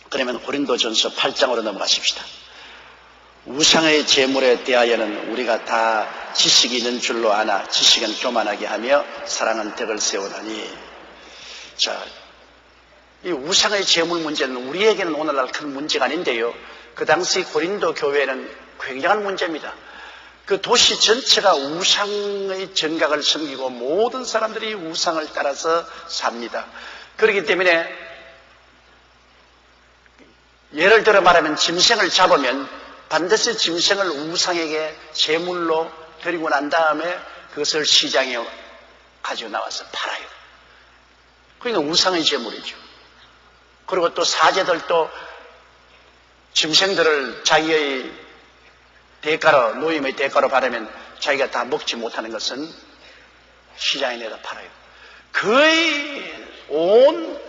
그러면 고린도전서 8장으로 넘어가십시다. 우상의 제물에 대하여는 우리가 다 지식이 있는 줄로 아나 지식은 교만하게 하며 사랑은 덕을 세우나니. 자, 이 우상의 제물 문제는 우리에게는 오늘날 큰 문제가 아닌데요, 그 당시 고린도 교회는 굉장한 문제입니다. 그 도시 전체가 우상의 정각을 섬기고 모든 사람들이 우상을 따라서 삽니다. 그렇기 때문에 예를 들어 말하면 짐승을 잡으면 반드시 짐승을 우상에게 제물로 드리고 난 다음에 그것을 시장에 가지고 나와서 팔아요. 그러니까 우상의 제물이죠. 그리고 또 사제들도 짐승들을 자기의 대가로, 노임의 대가로 받으면 자기가 다 먹지 못하는 것은 시장에 내다 팔아요. 거의 온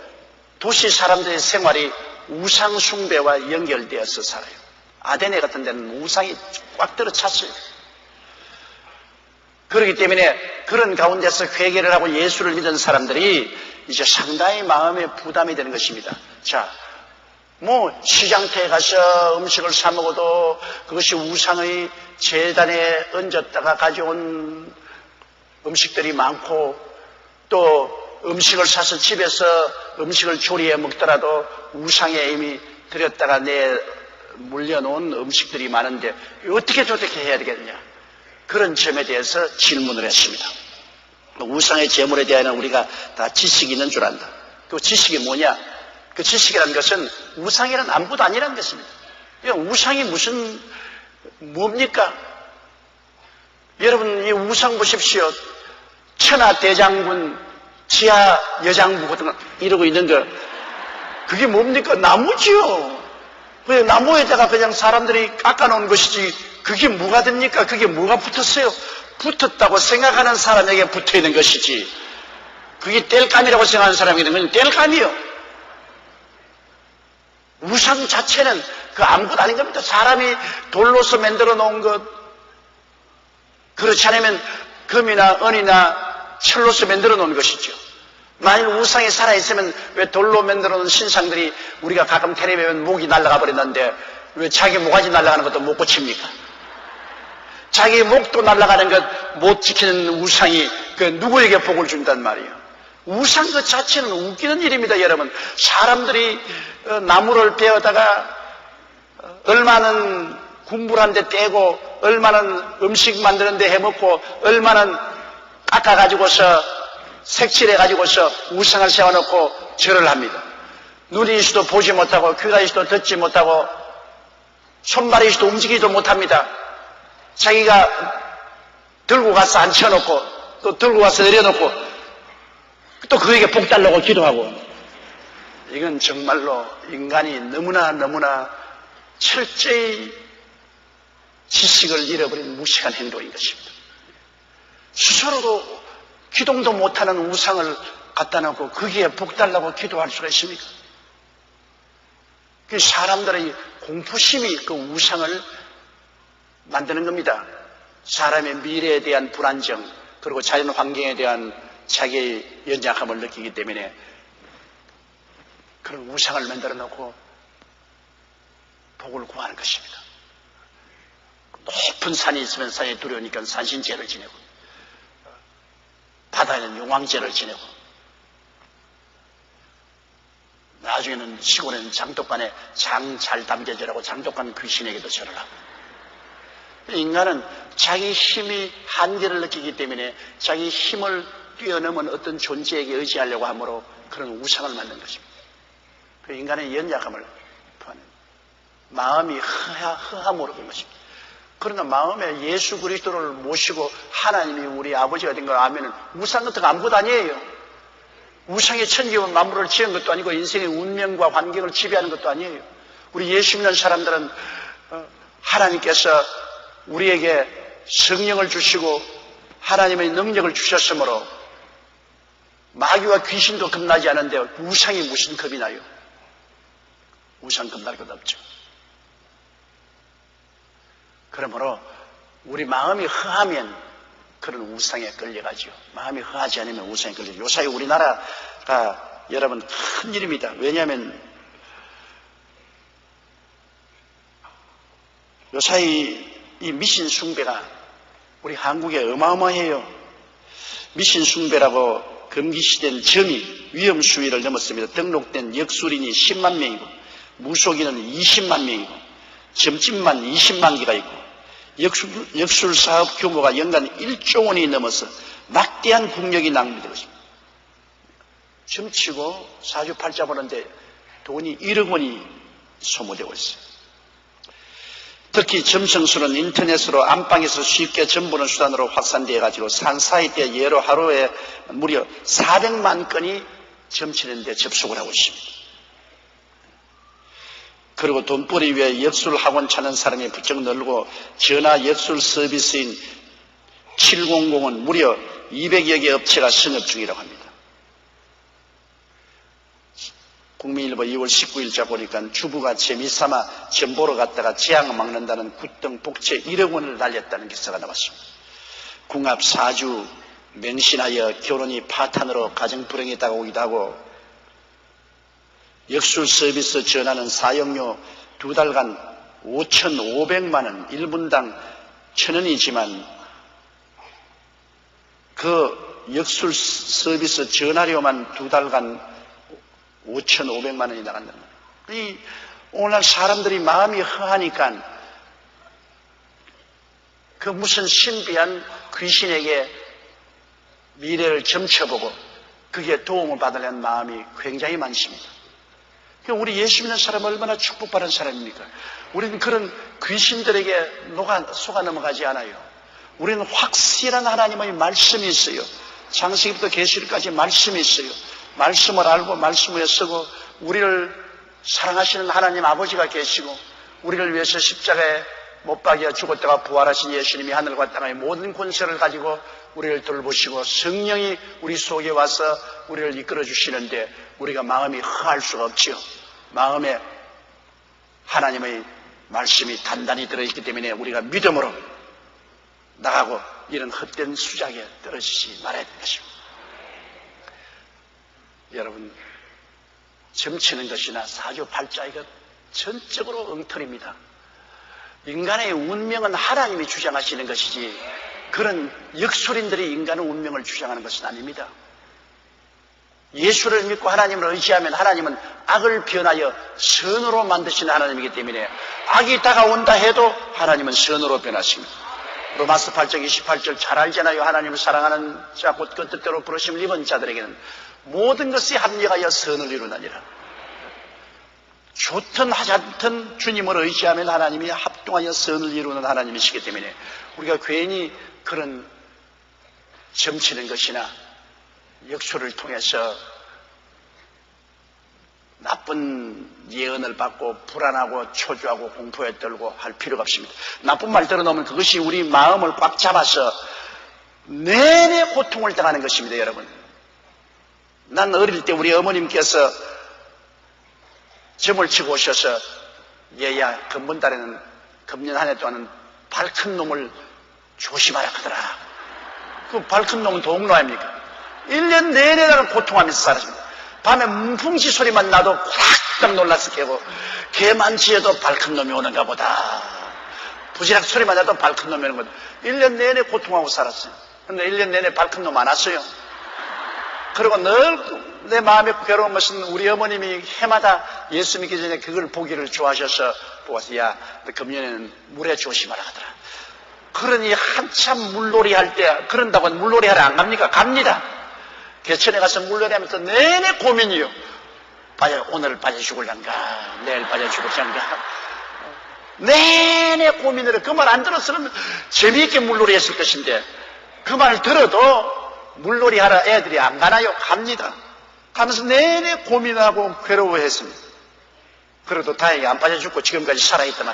도시 사람들의 생활이 우상 숭배와 연결되어서 살아요. 아데네 같은 데는 우상이 꽉 들어찼어요. 그렇기 때문에 그런 가운데서 회개를 하고 예수를 믿은 사람들이 이제 상당히 마음에 부담이 되는 것입니다. 자, 시장터에 가서 음식을 사 먹어도 그것이 우상의 제단에 얹었다가 가져온 음식들이 많고, 또 음식을 사서 집에서 음식을 조리해 먹더라도 우상에 이미 들였다가 물려놓은 음식들이 많은데 어떻게 해야 되겠냐, 그런 점에 대해서 질문을 했습니다. 우상의 제물에 대해서는 우리가 다 지식이 있는 줄 안다. 그 지식이 뭐냐? 그 지식이라는 것은 우상이란 아무것도 아니라는 것입니다. 우상이 뭡니까? 여러분, 이 우상 보십시오. 천하대장군, 지하여장부 같은 거 이러고 있는 거, 그게 뭡니까? 나무지요. 그냥 나무에다가 그냥 사람들이 깎아놓은 것이지 그게 뭐가 됩니까? 그게 뭐가 붙었어요? 붙었다고 생각하는 사람에게 붙어있는 것이지, 그게 땔감이라고 생각하는 사람에게는 그건 땔감이요. 우상 자체는 그 아무것도 아닌 겁니다. 사람이 돌로서 만들어 놓은 것, 그렇지 않으면 금이나 은이나 철로서 만들어 놓은 것이죠. 만일 우상이 살아있으면 왜 돌로 만들어 놓은 신상들이 우리가 가끔 텔레비에 보면 목이 날아가 버렸는데 왜 자기 모가지 날아가는 것도 못 고칩니까? 자기 목도 날아가는 것 못 지키는 우상이 그 누구에게 복을 준단 말이에요. 우상 그 자체는 웃기는 일입니다, 여러분. 사람들이 나무를 베어다가 얼마는 군불한데 떼고, 얼마는 음식 만드는데 해먹고, 얼마는 깎아가지고서 색칠해가지고서 우상을 세워놓고 절을 합니다. 눈이 있어도 보지 못하고, 귀가 있어도 듣지 못하고, 손발이 있어도 움직이지도 못합니다. 자기가 들고 가서 앉혀놓고, 또 들고 가서 내려놓고, 또 그에게 복 달라고 기도하고. 이건 정말로 인간이 너무나 철저히 지식을 잃어버린 무식한 행동인 것입니다. 스스로도 기동도 못하는 우상을 갖다 놓고 거기에 복 달라고 기도할 수가 있습니까? 그 사람들의 공포심이 그 우상을 만드는 겁니다. 사람의 미래에 대한 불안정, 그리고 자연 환경에 대한 자기의 연약함을 느끼기 때문에 그런 우상을 만들어 놓고 복을 구하는 것입니다. 높은 산이 있으면 산이 두려우니까 산신제를 지내고, 바다에는 용왕제를 지내고, 나중에는 시골에는 장독간에 장 잘 담겨져라고 장독간 귀신에게도 절을 하고. 인간은 자기 힘이 한계를 느끼기 때문에 자기 힘을 뛰어넘은 어떤 존재에게 의지하려고 하므로 그런 우상을 만든 것입니다. 그 인간의 연약함을 표하는 마음이 허함으로 된 것입니다. 그러나 마음에 예수 그리스도를 모시고 하나님이 우리 아버지가 된 걸 알면은 우상 같은 거 아무것도 아니에요. 우상의 천지와 만물을 지은 것도 아니고 인생의 운명과 환경을 지배하는 것도 아니에요. 우리 예수 믿는 사람들은 하나님께서 우리에게 성령을 주시고 하나님의 능력을 주셨으므로 마귀와 귀신도 겁나지 않은데 우상이 무슨 겁이 나요? 우상 겁날 것 없죠. 그러므로 우리 마음이 허하면 그런 우상에 끌려가죠. 마음이 허하지 않으면 우상에 끌려가죠. 요사이 우리나라가 여러분 큰 일입니다. 왜냐하면 요사이 이 미신 숭배가 우리 한국에 어마어마해요. 미신 숭배라고 금기시된 점이 위험 수위를 넘었습니다. 등록된 역술인이 10만 명이고 무속인은 20만 명이고 점집만 20만 개가 있고 역술 사업 규모가 연간 1조 원이 넘어서 막대한 국력이 낭비되고 있습니다. 점치고 사주팔자 보는데 돈이 1억 원이 소모되고 있어요. 특히 점성술은 인터넷으로 안방에서 쉽게 점보는 수단으로 확산되어 가지고 산사이 때 예로 하루에 무려 400만 건이 점치는 데 접속을 하고 있습니다. 그리고 돈벌이 위해 역술 학원 찾는 사람이 부쩍 늘고 전화 역술 서비스인 700은 무려 200여 개 업체가 성업 중이라고 합니다. 국민일보 2월 19일자 보니까 주부가 재미삼아 점 보러 갔다가 재앙을 막는다는 굿등 복채 1억 원을 날렸다는 기사가 나왔습니다. 궁합 사주 맹신하여 결혼이 파탄으로 가정 불행이 다가오기도 하고 역술 서비스 전화는 사용료 2달간 5,500만 원, 1분당 1,000원이지만 그 역술 서비스 전화료만 2달간 5,500만 원이 나간다는 거예요. 오늘날 사람들이 마음이 허하니까 그 무슨 신비한 귀신에게 미래를 점쳐보고 그게 도움을 받으려는 마음이 굉장히 많습니다. 우리 예수 믿는 사람은 얼마나 축복받은 사람입니까? 우리는 그런 귀신들에게 속아 넘어가지 않아요. 우리는 확실한 하나님의 말씀이 있어요. 창세기부터 계시록까지 말씀이 있어요. 말씀을 알고 말씀 위에 서고 우리를 사랑하시는 하나님 아버지가 계시고 우리를 위해서 십자가에 못 박여 죽었다가 부활하신 예수님이 하늘과 땅의 모든 권세를 가지고 우리를 돌보시고 성령이 우리 속에 와서 우리를 이끌어 주시는데 우리가 마음이 허할 수가 없지요. 마음에 하나님의 말씀이 단단히 들어있기 때문에 우리가 믿음으로 나가고 이런 헛된 수작에 떨어지지 말아야 되는 것입니다. 여러분, 점치는 것이나 사주팔자 이거 전적으로 엉터리입니다. 인간의 운명은 하나님이 주장하시는 것이지 그런 역술인들이 인간의 운명을 주장하는 것은 아닙니다. 예수를 믿고 하나님을 의지하면 하나님은 악을 변하여 선으로 만드시는 하나님이기 때문에 악이 다가온다 해도 하나님은 선으로 변하십니다. 로마서 8장 28절 잘 알잖아요. 하나님을 사랑하는 자 곧 그 뜻대로 부르심을 입은 자들에게는 모든 것이 합력하여 선을 이루나니라. 좋든 하지 않든 주님을 의지하면 하나님이 합동하여 선을 이루는 하나님이시기 때문에 우리가 괜히 그런 점치는 것이나 역술을 통해서 나쁜 예언을 받고 불안하고 초조하고 공포에 떨고 할 필요가 없습니다. 나쁜 말 들어놓으면 그것이 우리 마음을 꽉 잡아서 내내 고통을 당하는 것입니다. 여러분, 난 어릴 때 우리 어머님께서 점을 치고 오셔서 얘야 금번달에는 금년 한 해 동안은 발큰 놈을 조심하라 하더라. 그 발큰 놈은 동로 아닙니까? 1년 내내 나를 고통하면서 살았습니다. 밤에 문풍지 소리만 나도 꽉 놀라서 깨고 개만치에도 발큰 놈이 오는가 보다. 부지락 소리만 나도 발큰 놈이 오는 거다. 1년 내내 고통하고 살았어요. 근데 1년 내내 발큰 놈 안 왔어요. 그리고 늘 내 마음에 괴로운 것은 우리 어머님이 해마다 예수 믿기 전에 그걸 보기를 좋아하셔서 보아서 야, 너 금년에는 물에 조심하라 하더라. 그러니 한참 물놀이 할 때 그런다고 물놀이 하러 안 갑니까? 갑니다. 개천에 가서 물놀이 하면서 내내 고민이요. 오늘 빠져 죽을란가 내일 빠져 죽을란가 내내 고민을 해. 그 말 안 들었으면 재미있게 물놀이 했을 것인데 그 말 들어도 물놀이 하러 애들이 안 가나요? 갑니다. 가면서 내내 고민하고 괴로워했습니다. 그래도 다행히 안 빠져 죽고 지금까지 살아있더만.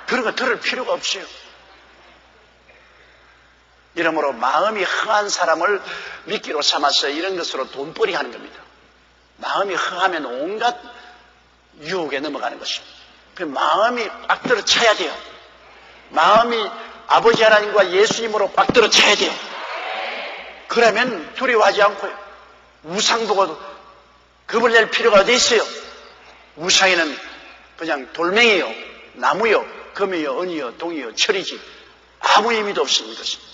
그런 거 들을 필요가 없어요. 이러므로 마음이 흥한 사람을 미끼로 삼아서 이런 것으로 돈벌이 하는 겁니다. 마음이 흥하면 온갖 유혹에 넘어가는 것입니다. 그 마음이 꽉 들어 차야 돼요. 마음이 아버지 하나님과 예수님으로 꽉 들어 차야 돼요. 그러면 두려워하지 않고요. 우상 보고 겁을 낼 필요가 어디 있어요? 우상에는 그냥 돌멩이요, 나무요, 금이요, 은이요, 동이요, 철이지. 아무 의미도 없는 것입니다.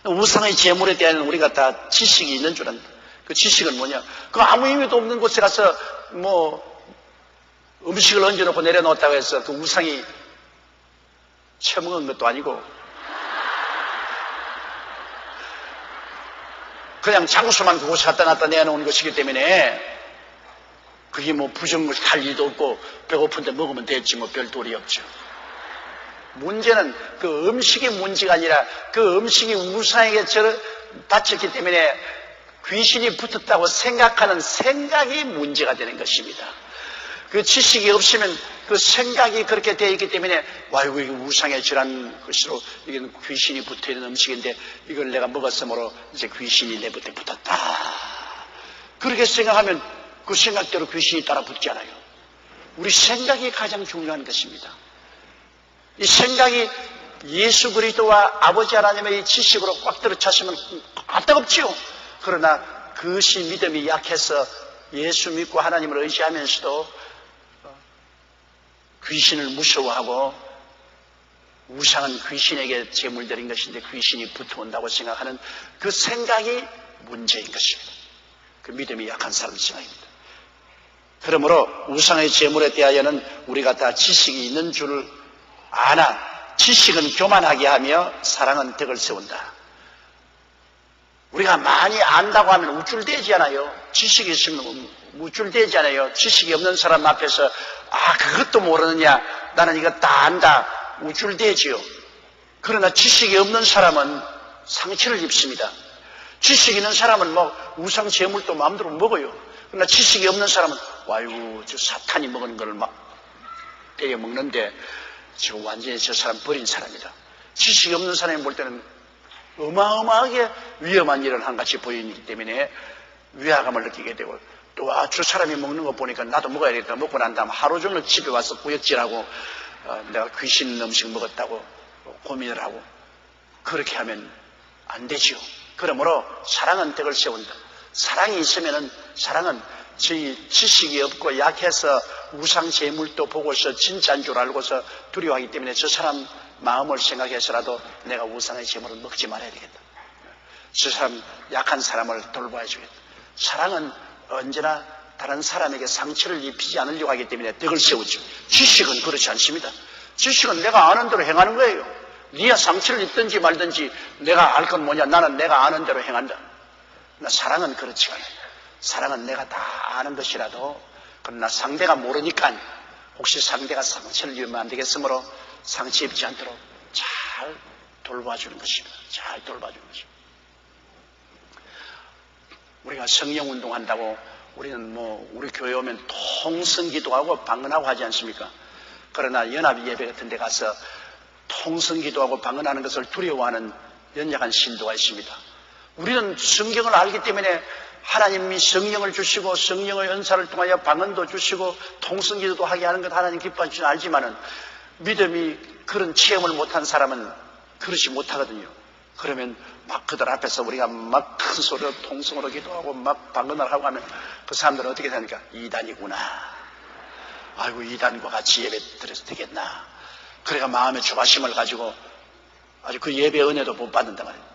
우상의 제물에 대한 우리가 다 지식이 있는 줄 압니다. 그 지식은 뭐냐? 그 아무 의미도 없는 곳에 가서 음식을 얹어놓고 내려놓았다고 해서 그 우상이 처먹은 것도 아니고 그냥 장수만 그곳에 갖다 놨다 내놓은 것이기 때문에 그게 부정을 할 일도 없고 배고픈데 먹으면 됐지 별 도리 없죠. 문제는 그 음식이 문제가 아니라 그 음식이 우상에게 바쳤기 때문에 귀신이 붙었다고 생각하는 생각이 문제가 되는 것입니다. 그 지식이 없으면 그 생각이 그렇게 되어 있기 때문에 아이고 이게 우상에 절한 것으로 이건 귀신이 붙어있는 음식인데 이걸 내가 먹었으므로 이제 귀신이 내 곁에 붙었다. 그렇게 생각하면 그 생각대로 귀신이 따라 붙잖아요. 우리 생각이 가장 중요한 것입니다. 이 생각이 예수 그리스도와 아버지 하나님의 이 지식으로 꽉 들어찼으면 까딱없지요. 그러나 그것이 믿음이 약해서 예수 믿고 하나님을 의지하면서도 귀신을 무서워하고 우상은 귀신에게 제물드린 것인데 귀신이 붙어온다고 생각하는 그 생각이 문제인 것입니다. 그 믿음이 약한 사람 생각입니다. 그러므로 우상의 제물에 대하여는 우리가 다 지식이 있는 줄 아나 지식은 교만하게 하며 사랑은 덕을 세운다. 우리가 많이 안다고 하면 우쭐대지 않아요. 지식이 있으면 우쭐대지 않아요. 지식이 없는 사람 앞에서 그것도 모르느냐 나는 이거 다 안다 우쭐대지요. 그러나 지식이 없는 사람은 상처를 입습니다. 지식이 있는 사람은 우상 제물도 마음대로 먹어요. 그러나 지식이 없는 사람은 아이고 저 사탄이 먹은 걸 막 때려 먹는데 저 완전히 저 사람 버린 사람이다. 지식이 없는 사람이 볼 때는 어마어마하게 위험한 일을 한 같이 보이기 때문에 위화감을 느끼게 되고 또 저 사람이 먹는 거 보니까 나도 먹어야겠다. 먹고 난 다음 하루 종일 집에 와서 구역질하고 내가 귀신 음식 먹었다고 고민을 하고 그렇게 하면 안 되지요. 그러므로 사랑은 덕을 세운다. 사랑이 있으면은 사랑은 저희 지식이 없고 약해서 우상 제물도 보고서 진짜인 줄 알고서 두려워하기 때문에 저 사람 마음을 생각해서라도 내가 우상의 제물을 먹지 말아야 되겠다. 저 사람 약한 사람을 돌봐야 주겠다. 사랑은 언제나 다른 사람에게 상처를 입히지 않으려고 하기 때문에 덕을 세우죠. 지식은 그렇지 않습니다. 지식은 내가 아는 대로 행하는 거예요. 네가 상처를 입든지 말든지 내가 알 건 뭐냐. 나는 내가 아는 대로 행한다. 그러나 사랑은 그렇지 않아요. 사랑은 내가 다 아는 것이라도 그러나 상대가 모르니까 혹시 상대가 상처를 입으면 안 되겠으므로 상처 입지 않도록 잘 돌봐주는 것입니다. 잘 돌봐주는 것입니다. 우리가 성령운동 한다고 우리는 우리 교회 오면 통성기도하고 방언하고 하지 않습니까? 그러나 연합예배 같은 데 가서 통성기도하고 방언하는 것을 두려워하는 연약한 신도가 있습니다. 우리는 성경을 알기 때문에 하나님이 성령을 주시고 성령의 은사를 통하여 방언도 주시고 통성기도도 하게 하는 것 하나님 기뻐하시는 줄 알지만은 믿음이 그런 체험을 못한 사람은 그렇지 못하거든요. 그러면 막 그들 앞에서 우리가 막 큰 소리로 통성으로 기도하고 막 방언을 하고 하면 그 사람들은 어떻게 되니까 이단이구나. 아이고 이단과 같이 예배 드려도 되겠나. 그래가 마음의 조바심을 가지고 아주 그 예배 은혜도 못 받는단 말이에요.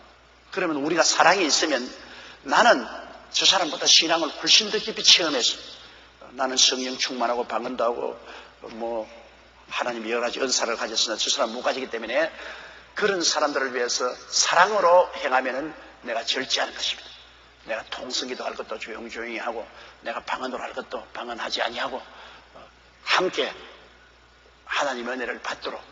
그러면 우리가 사랑이 있으면 나는 저 사람보다 신앙을 훨씬 더 깊이 체험해서 나는 성령 충만하고 방언도 하고 하나님 여러 가지 은사를 가졌으나 저 사람 못 가지기 때문에 그런 사람들을 위해서 사랑으로 행하면은 내가 절제하는 것입니다. 내가 통성기도 할 것도 조용조용히 하고 내가 방언으로 할 것도 방언하지 아니하고 함께 하나님의 은혜를 받도록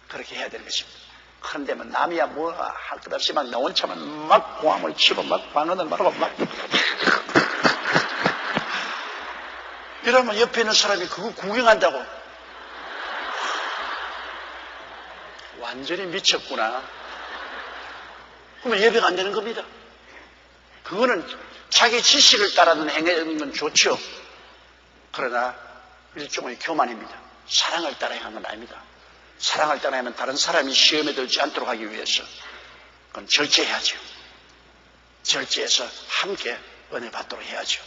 그렇게 해야 되는 것입니다. 그런데 남이야 할 것 없이 막 나 혼자만 막 고함을 치고 막 방언을 말하고 막 이러면 옆에 있는 사람이 그거 구경한다고 완전히 미쳤구나. 그러면 예배가 안 되는 겁니다. 그거는 자기 지식을 따라는 행하는 건 좋죠. 그러나 일종의 교만입니다. 사랑을 따라 행한 건 아닙니다. 사랑을 따라 하면 다른 사람이 시험에 들지 않도록 하기 위해서 그건 절제해야죠. 절제해서 함께 은혜 받도록 해야죠.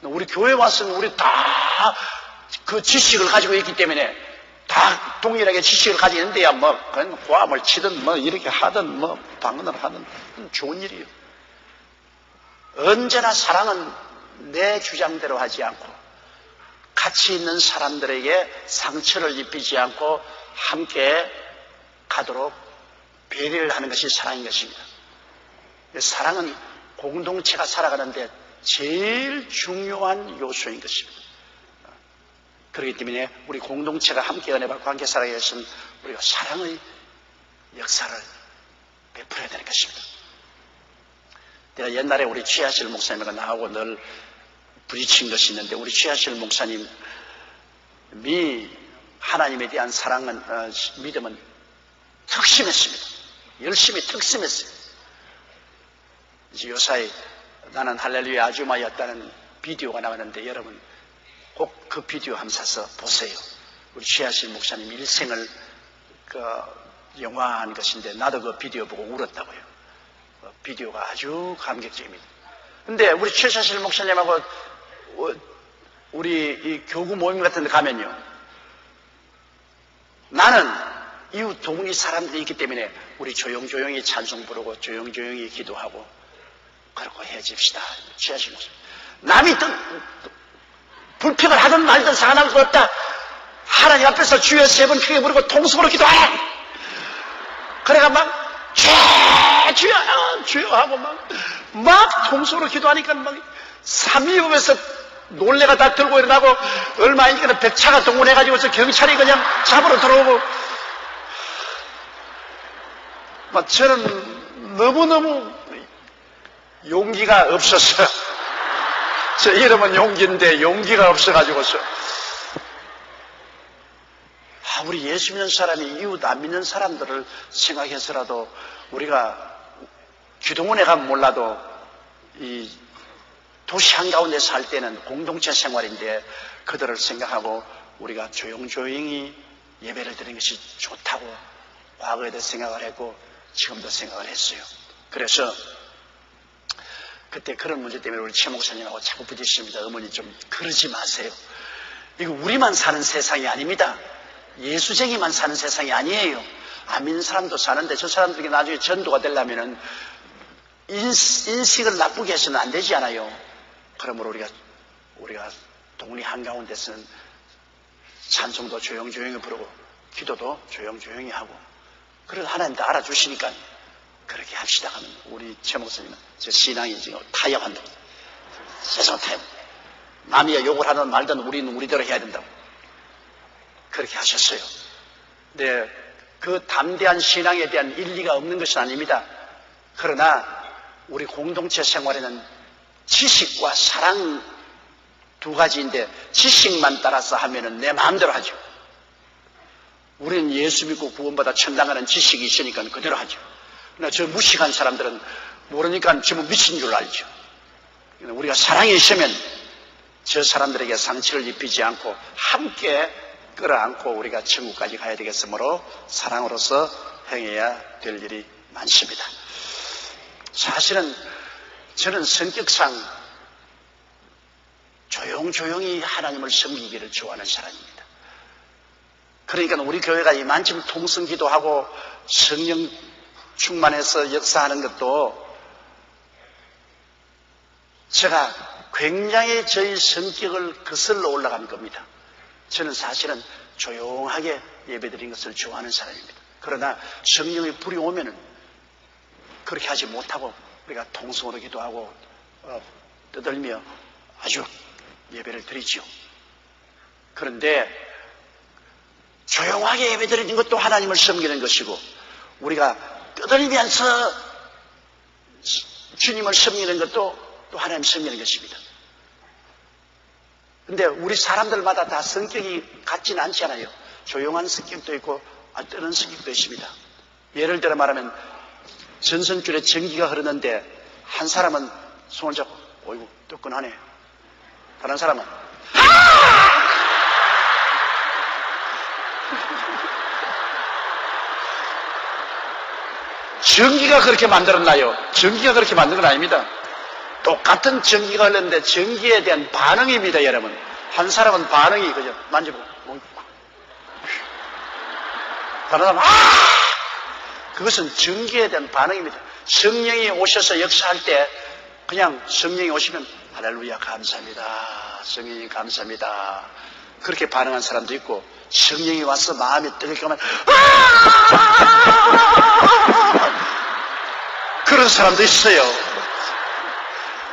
우리 교회 왔으면 우리 다 그 지식을 가지고 있기 때문에 다 다 동일하게 지식을 가지고 있는데야 뭐 그냥 고함을 치든 뭐 이렇게 하든 뭐 방언을 하든 좋은 일이에요. 언제나 사랑은 내 주장대로 하지 않고 같이 있는 사람들에게 상처를 입히지 않고 함께 가도록 배려를 하는 것이 사랑인 것입니다. 사랑은 공동체가 살아가는데 제일 중요한 요소인 것입니다. 그렇기 때문에 우리 공동체가 함께 은혜받고 함께 살아가기 위해서는 우리가 사랑의 역사를 베풀어야 되는 것입니다. 내가 옛날에 우리 최하실 목사님과 나하고 늘 부딪힌 것이 있는데, 우리 최하실 목사님이 하나님에 대한 사랑은 믿음은 특심했습니다. 열심히 특심했어요. 이제 요사이 나는 할렐루야 아주마였다는 비디오가 나왔는데 여러분 꼭 그 비디오 한번 사서 보세요. 우리 최하실 목사님 일생을 영화한 것인데 나도 그 비디오 보고 울었다고요. 비디오가 아주 감격적입니다. 근데 우리 최하실 목사님하고 우리 이 교구 모임 같은 데 가면요, 나는 이웃 동리 사람들이 있기 때문에 우리 조용조용히 찬송 부르고 조용조용히 기도하고 그러고 헤어집시다. 최하실 목사님. 남이 불평을 하든 말든 상관할 것 없다. 하나님 앞에서 주여 3번 크게 부르고 통성으로 기도하라. 그래가 막 주여 하고 막 통성으로 기도하니까 막 삼위업에서 놀래가 다 들고 일어나고 얼마 있니까 백차가 동원해가지고 경찰이 그냥 잡으러 들어오고 막 저는 너무너무 용기가 없었어요. 제 이름은 용기인데 용기가 없어가지고서 우리 예수 믿는 사람이 이웃 안 믿는 사람들을 생각해서라도 우리가 기도원에 가면 몰라도 이 도시 한가운데 살 때는 공동체 생활인데 그들을 생각하고 우리가 조용조용히 예배를 드리는 것이 좋다고 과거에도 생각을 했고 지금도 생각을 했어요. 그래서 그때 그런 문제 때문에 우리 최 목사님하고 자꾸 부딪힙니다. 어머니 좀 그러지 마세요. 이거 우리만 사는 세상이 아닙니다. 예수쟁이만 사는 세상이 아니에요. 안 믿는 사람도 사는데 저 사람들이 나중에 전도가 되려면은 인식을 나쁘게 해서는 안 되지 않아요. 그러므로 우리가 동리 한가운데서는 찬송도 조용조용히 부르고 기도도 조용조용히 하고 그래도 하나님도 알아주시니까 그렇게 합시다 하면 우리 최 목사님은 제 신앙이 지금 타협한다. 세상 타협. 남이 욕을 하든 말든 우리는 우리대로 해야 된다고 그렇게 하셨어요. 네, 그 담대한 신앙에 대한 일리가 없는 것은 아닙니다. 그러나 우리 공동체 생활에는 지식과 사랑 두 가지인데 지식만 따라서 하면은 내 마음대로 하죠. 우리는 예수 믿고 구원받아 천당하는 지식이 있으니까 그대로 하죠. 그러나 저 무식한 사람들은 모르니까 전부 미친 줄 알죠. 우리가 사랑이 있으면 저 사람들에게 상처를 입히지 않고 함께 끌어안고 우리가 천국까지 가야 되겠으므로 사랑으로서 행해야 될 일이 많습니다. 사실은 저는 성격상 조용조용히 하나님을 섬기기를 좋아하는 사람입니다. 그러니까 우리 교회가 이만큼 통성기도하고 성령 충만해서 역사하는 것도 제가 굉장히 저희 성격을 거슬러 올라간 겁니다. 저는 사실은 조용하게 예배드린 것을 좋아하는 사람입니다. 그러나 성령의 불이 오면은 그렇게 하지 못하고 우리가 통성으로 기도하고 떠들며 아주 예배를 드리죠. 그런데 조용하게 예배드리는 것도 하나님을 섬기는 것이고 우리가 떠들면서 주님을 섬기는 것도 또 하나님 섬기는 것입니다. 근데 우리 사람들마다 다 성격이 같지는 않잖아요. 조용한 성격도 있고 떠는 성격도 있습니다. 예를 들어 말하면 전선줄에 전기가 흐르는데 한 사람은 손을 잡고 어이구 뜨끈하네. 다른 사람은 전기가 그렇게 만들었나요? 전기가 그렇게 만든 건 아닙니다. 똑같은 전기가 흘렀는데 전기에 대한 반응입니다, 여러분. 한 사람은 반응이 그죠? 만져보고 다른 사람 그것은 증기에 대한 반응입니다. 성령이 오셔서 역사할 때 그냥 성령이 오시면 할렐루야 감사합니다. 성령님 감사합니다. 그렇게 반응한 사람도 있고 성령이 와서 마음이 뜨겁게 그런 사람도 있어요.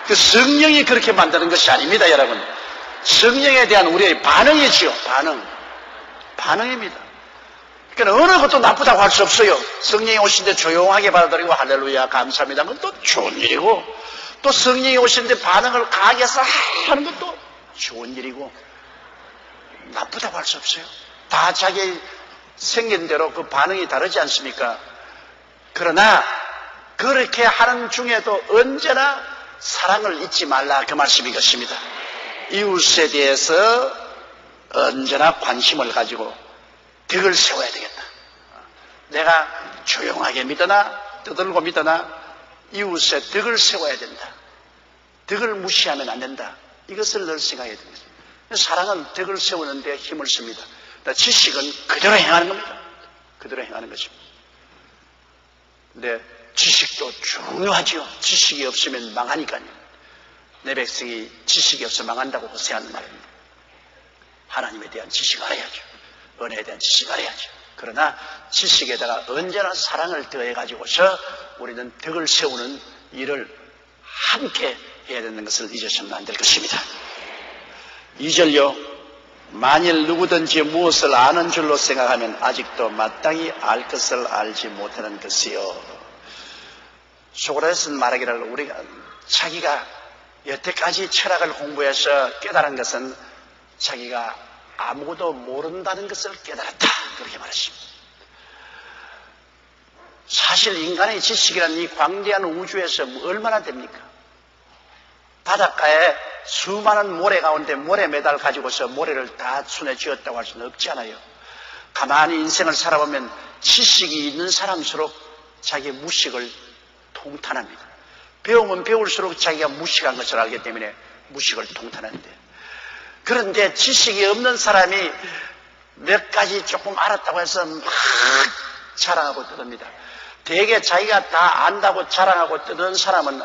그 성령이 그렇게 만드는 것이 아닙니다, 여러분. 성령에 대한 우리의 반응이지요. 반응입니다. 그러니까 어느 것도 나쁘다고 할 수 없어요. 성령이 오신데 조용하게 받아들이고 할렐루야 감사합니다. 그건 또 좋은 일이고, 또 성령이 오신데 반응을 강하게 해서 하는 것도 좋은 일이고, 나쁘다고 할 수 없어요. 다 자기 생긴 대로 그 반응이 다르지 않습니까? 그러나 그렇게 하는 중에도 언제나 사랑을 잊지 말라, 그 말씀이겠습니다. 이웃에 대해서 언제나 관심을 가지고 덕을 세워야 되겠다. 내가 조용하게 믿으나 떠들고 믿으나 이웃의 덕을 세워야 된다. 덕을 무시하면 안 된다. 이것을 늘 생각해야 됩니다. 사랑은 덕을 세우는 데 힘을 씁니다. 지식은 그대로 행하는 겁니다. 그대로 행하는 것입니다. 근데 지식도 중요하지요. 지식이 없으면 망하니까요. 내 백성이 지식이 없어 망한다고 호세하는 말입니다. 하나님에 대한 지식을 알아야죠. 은혜에 대한 지식을 알아야죠. 그러나 지식에다가 언제나 사랑을 더해가지고서 우리는 덕을 세우는 일을 함께 해야 되는 것을 잊어서는 안 될 것입니다. 2절요. 만일 누구든지 무엇을 아는 줄로 생각하면 아직도 마땅히 알 것을 알지 못하는 것이요. 소크라테스는 말하기를 우리가 자기가 여태까지 철학을 공부해서 깨달은 것은 자기가 아무것도 모른다는 것을 깨달았다. 그렇게 말했습니다. 사실 인간의 지식이란 이 광대한 우주에서 얼마나 됩니까? 바닷가에 수많은 모래 가운데 모래 메달 가지고서 모래를 다 손에 쥐었다고 할 수는 없잖아요. 가만히 인생을 살아보면 지식이 있는 사람일수록 자기의 무식을 통탄합니다. 배우면 배울수록 자기가 무식한 것을 알기 때문에 무식을 통탄하는데, 그런데 지식이 없는 사람이 몇 가지 조금 알았다고 해서 막 자랑하고 떠듭니다. 대개 자기가 다 안다고 자랑하고 떠드는 사람은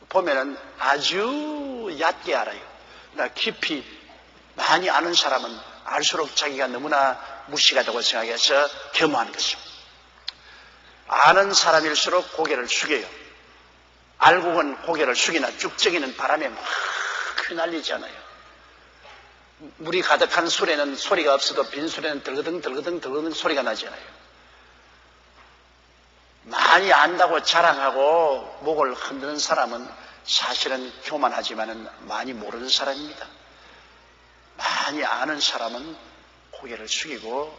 보면은 아주 얕게 알아요. 깊이 많이 아는 사람은 알수록 자기가 너무나 무식하다고 생각해서 겸허한 것입니다. 아는 사람일수록 고개를 숙여요. 알고는 고개를 숙이나 쭉저기는 바람에 막 휘날리잖아요. 물이 가득한 술에는 소리가 없어도 빈 술에는 덜그덩 소리가 나잖아요. 많이 안다고 자랑하고 목을 흔드는 사람은 사실은 교만하지만은 많이 모르는 사람입니다. 많이 아는 사람은 고개를 숙이고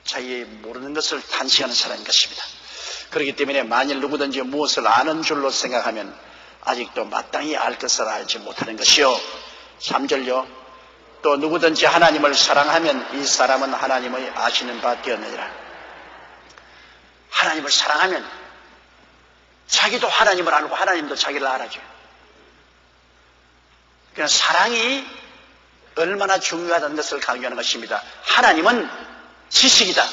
자기의 모르는 것을 탄식하는 사람인 것입니다. 그렇기 때문에 만일 누구든지 무엇을 아는 줄로 생각하면 아직도 마땅히 알 것을 알지 못하는 것이요. 3절요. 또 누구든지 하나님을 사랑하면 이 사람은 하나님의 아시는 바 되었느니라. 하나님을 사랑하면 자기도 하나님을 알고 하나님도 자기를 알아줘요. 그러니까 사랑이 얼마나 중요하다는 것을 강조하는 것입니다. 하나님은 지식이다.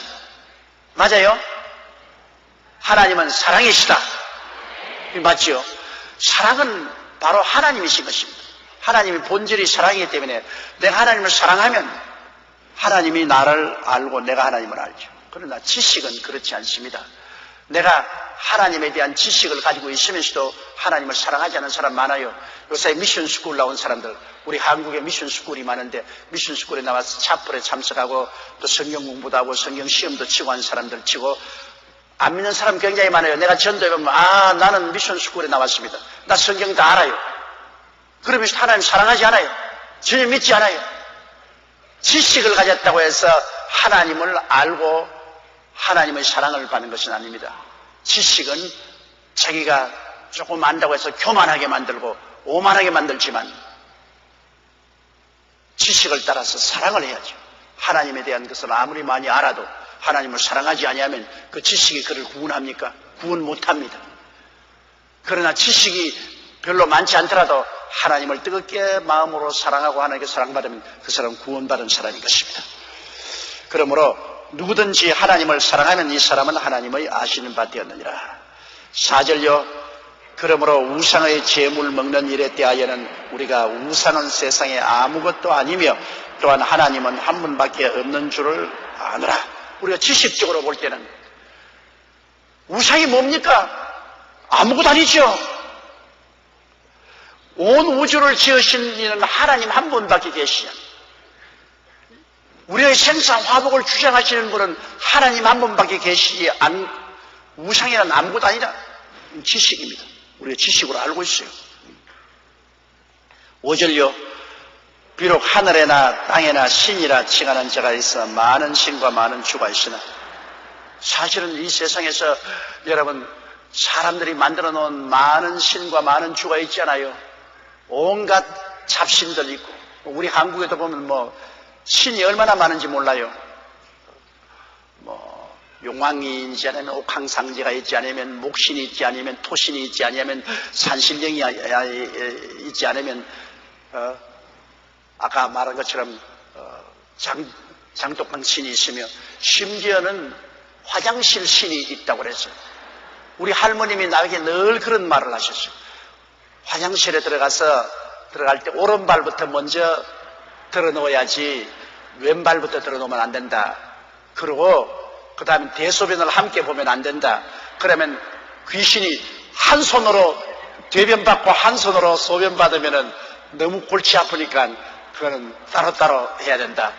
맞아요? 하나님은 사랑이시다. 맞지요? 사랑은 바로 하나님이신 것입니다. 하나님의 본질이 사랑이기 때문에 내가 하나님을 사랑하면 하나님이 나를 알고 내가 하나님을 알죠. 그러나 지식은 그렇지 않습니다. 내가 하나님에 대한 지식을 가지고 있으면서도 하나님을 사랑하지 않는 사람 많아요. 요새 미션 스쿨 나온 사람들, 우리 한국에 미션 스쿨이 많은데 미션 스쿨에 나와서 차플에 참석하고 또 성경 공부도 하고 성경 시험도 치고 한 사람들 치고 안 믿는 사람 굉장히 많아요. 내가 전도해보면 나는 미션 스쿨에 나왔습니다. 나 성경 다 알아요. 그러면서 하나님 사랑하지 않아요. 전혀 믿지 않아요. 지식을 가졌다고 해서 하나님을 알고 하나님의 사랑을 받는 것은 아닙니다. 지식은 자기가 조금 안다고 해서 교만하게 만들고 오만하게 만들지만 지식을 따라서 사랑을 해야죠. 하나님에 대한 것을 아무리 많이 알아도 하나님을 사랑하지 아니하면 그 지식이 그를 구원합니까? 구원 못합니다. 그러나 지식이 별로 많지 않더라도 하나님을 뜨겁게 마음으로 사랑하고 하나님께 사랑받으면 그 사람은 구원받은 사람인 것입니다. 그러므로 누구든지 하나님을 사랑하면 이 사람은 하나님의 아시는 바 되었느니라. 4절요. 그러므로 우상의 제물 먹는 일에 대하여는 우리가 우상은 세상에 아무것도 아니며 또한 하나님은 한 분밖에 없는 줄을 아노라. 우리가 지식적으로 볼 때는 우상이 뭡니까? 아무것도 아니죠. 온 우주를 지으신 이는 하나님 한 분밖에 계시냐. 우리의 생사 화복을 주장하시는 분은 하나님 한 분밖에 계시지 우상이란 아무것도 아니라 지식입니다. 우리가 지식으로 알고 있어요. 5절요. 비록 하늘에나 땅에나 신이라 칭하는 자가 있어 많은 신과 많은 주가 있으나 사실은 이 세상에서 여러분 사람들이 만들어 놓은 많은 신과 많은 주가 있잖아요. 온갖 잡신들 있고 우리 한국에도 보면 신이 얼마나 많은지 몰라요. 용왕이 있지 않으면 옥황상제가 있지 않으면 목신이 있지 않으면 토신이 있지 않으면 산신령이 있지 않으면 아까 말한 것처럼 장독방 신이 있으며 심지어는 화장실 신이 있다고 그랬어요. 우리 할머님이 나에게 늘 그런 말을 하셨어요. 화장실에 들어갈 때 오른발부터 먼저 들어놓아야지 왼발부터 들어놓으면 안 된다. 그리고 그 다음에 대소변을 함께 보면 안 된다. 그러면 귀신이 한 손으로 대변 받고 한 손으로 소변 받으면 너무 골치 아프니까 그거는 따로따로 해야 된다.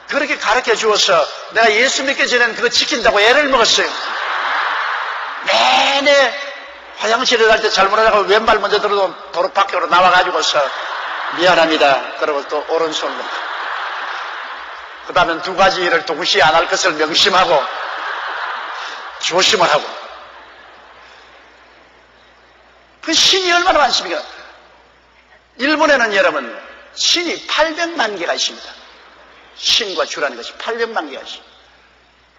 그렇게 가르쳐 주어서 내가 예수 믿기 전에는 그거 지킨다고 애를 먹었어요. 내내 화장실에 갈 때 잘못하다가 왼발 먼저 들어도 도로 밖으로 나와가지고서 미안합니다. 그러고 또 오른손으로. 그 다음엔 두 가지 일을 동시에 안 할 것을 명심하고 조심을 하고. 그 신이 얼마나 많습니까? 일본에는 여러분 신이 800만 개가 있습니다. 신과 주라는 것이 800만 개가 있습니다.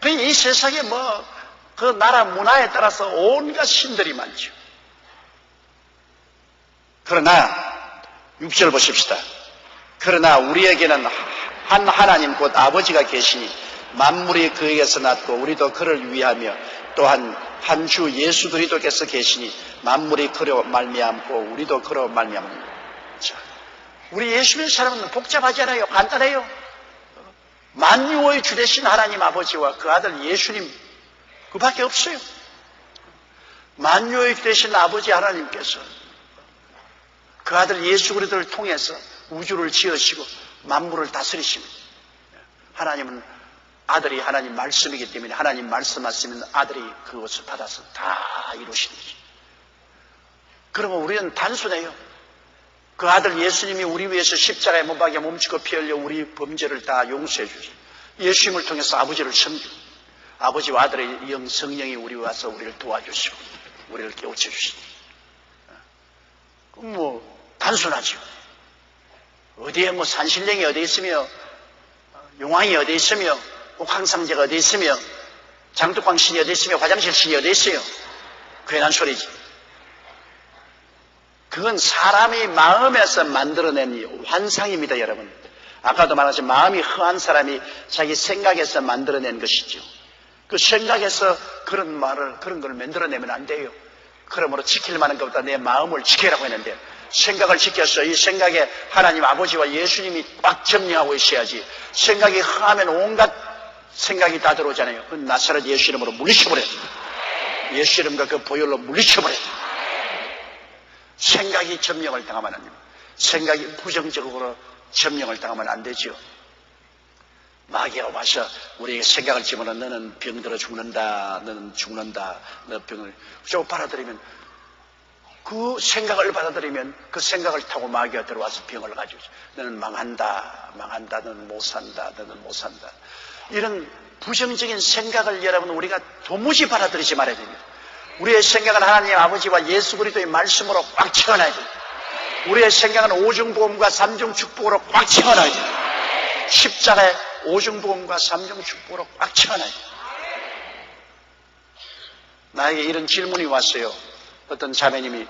이 세상에 그 나라 문화에 따라서 온갖 신들이 많죠. 그러나 6절 보십시다. 그러나 우리에게는 한 하나님 곧 아버지가 계시니 만물이 그에게서 났고 우리도 그를 위하며 또한 한 주 예수 그리스도께서 계시니 만물이 그로 말미암고 우리도 그로 말미암는. 자, 우리 예수 믿는 사람은 복잡하지 않아요. 간단해요. 만유의 주 되신 하나님 아버지와 그 아들 예수님 그밖에 없어요. 만유의 주 되신 아버지 하나님께서 그 아들 예수 그리스도를 통해서 우주를 지으시고 만물을 다스리십니다. 하나님은 아들이 하나님 말씀이기 때문에 하나님 말씀하시면 아들이 그것을 받아서 다 이루시는 거죠. 그러면 우리는 단순해요. 그 아들 예수님이 우리 위해서 십자가에 못 박혀 몸치고 피 흘려 우리 범죄를 다 용서해 주시고 예수님을 통해서 아버지를 섬기고 아버지와 아들의 영 성령이 우리 와서 우리를 도와주시고 우리를 깨우쳐 주시고 단순하죠. 어디에 산신령이 어디 있으며 용왕이 어디 있으며 옥황상제가 어디 있으며 장독광신이 어디 있으며 화장실 신이 어디 있어요. 괜한 소리지. 그건 사람이 마음에서 만들어낸 환상입니다. 여러분, 아까도 말했지만 마음이 허한 사람이 자기 생각에서 만들어낸 것이죠. 그 생각에서 그런 걸 만들어내면 안 돼요. 그러므로 지킬 만한 것보다 내 마음을 지키라고 했는데 생각을 지켜서 이 생각에 하나님 아버지와 예수님이 꽉 점령하고 있어야지. 생각이 흥하면 온갖 생각이 다 들어오잖아요. 그 나사렛 예수 이름으로 물리쳐버려요. 예수 이름과 그 보혈로 물리쳐버려요. 생각이 점령을 당하면 안 됩니다. 생각이 부정적으로 점령을 당하면 안 되죠. 마귀가 와서 우리에게 생각을 집어넣으면 너는 병들어 죽는다, 너는 죽는다, 너 병을 쭉 받아들이면 그 생각을 받아들이면 그 생각을 타고 마귀가 들어와서 병을 가지고 너는 망한다, 너는 못 산다, 너는 못 산다. 이런 부정적인 생각을 여러분 우리가 도무지 받아들이지 말아야 됩니다. 우리의 생각은 하나님 아버지와 예수 그리스도의 말씀으로 꽉 채워놔야 됩니다. 우리의 생각은 오중복음과 삼중축복으로 꽉 채워놔야 됩니다. 십자가에 오중복음과 삼중축복으로 꽉 채워놔야 됩니다. 나에게 이런 질문이 왔어요. 어떤 자매님이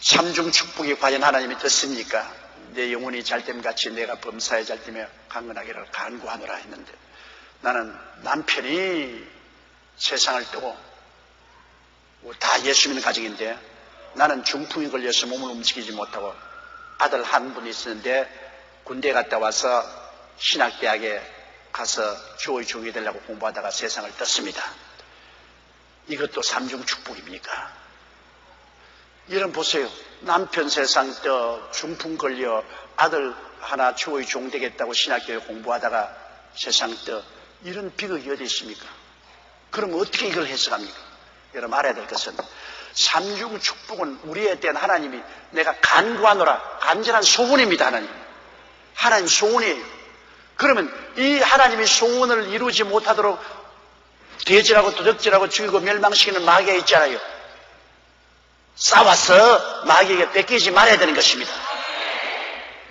삼중축복이 과연 하나님이 듣습니까? 내 영혼이 잘됨 같이 내가 범사에 잘되며 강건하기를 간구하노라 했는데 나는 남편이 세상을 뜨고 다 예수 믿는 가정인데 나는 중풍이 걸려서 몸을 움직이지 못하고 아들 한 분이 있었는데 군대 갔다 와서 신학대학에 가서 주의 종이 되려고 공부하다가 세상을 떴습니다. 이것도 삼중 축복입니까? 이런 보세요. 남편 세상 떠 중풍 걸려 아들 하나 주의 종 되겠다고 신학교에 공부하다가 세상 떠 이런 비극이 어디 있습니까? 그럼 어떻게 이걸 해석합니까? 여러분 알아야 될 것은 삼중 축복은 우리에 대한 하나님이 내가 간구하노라 간절한 소원입니다. 하나님 소원이에요. 그러면 이 하나님이 소원을 이루지 못하도록 돼지라고 도적질하고 죽이고 멸망시키는 마귀가 있잖아요. 싸워서 마귀에게 뺏기지 말아야 되는 것입니다.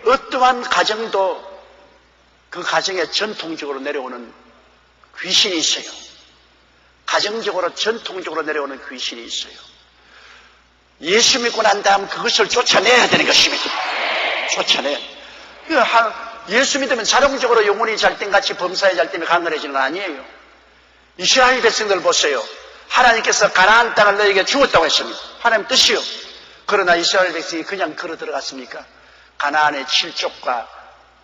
어떠한 가정도 그 가정에 전통적으로 내려오는 귀신이 있어요. 가정적으로 전통적으로 내려오는 귀신이 있어요. 예수 믿고 난 다음 그것을 쫓아내야 되는 것입니다. 쫓아내야 돼요. 예수 믿으면 자동적으로 영혼이 잘됨같이 범사에 잘됨이 강건해지는 건 아니에요. 이스라엘 백성들 보세요. 하나님께서 가나안 땅을 너에게 주었다고 했습니다. 하나님 뜻이요. 그러나 이스라엘 백성이 그냥 걸어 들어갔습니까? 가나안의 칠족과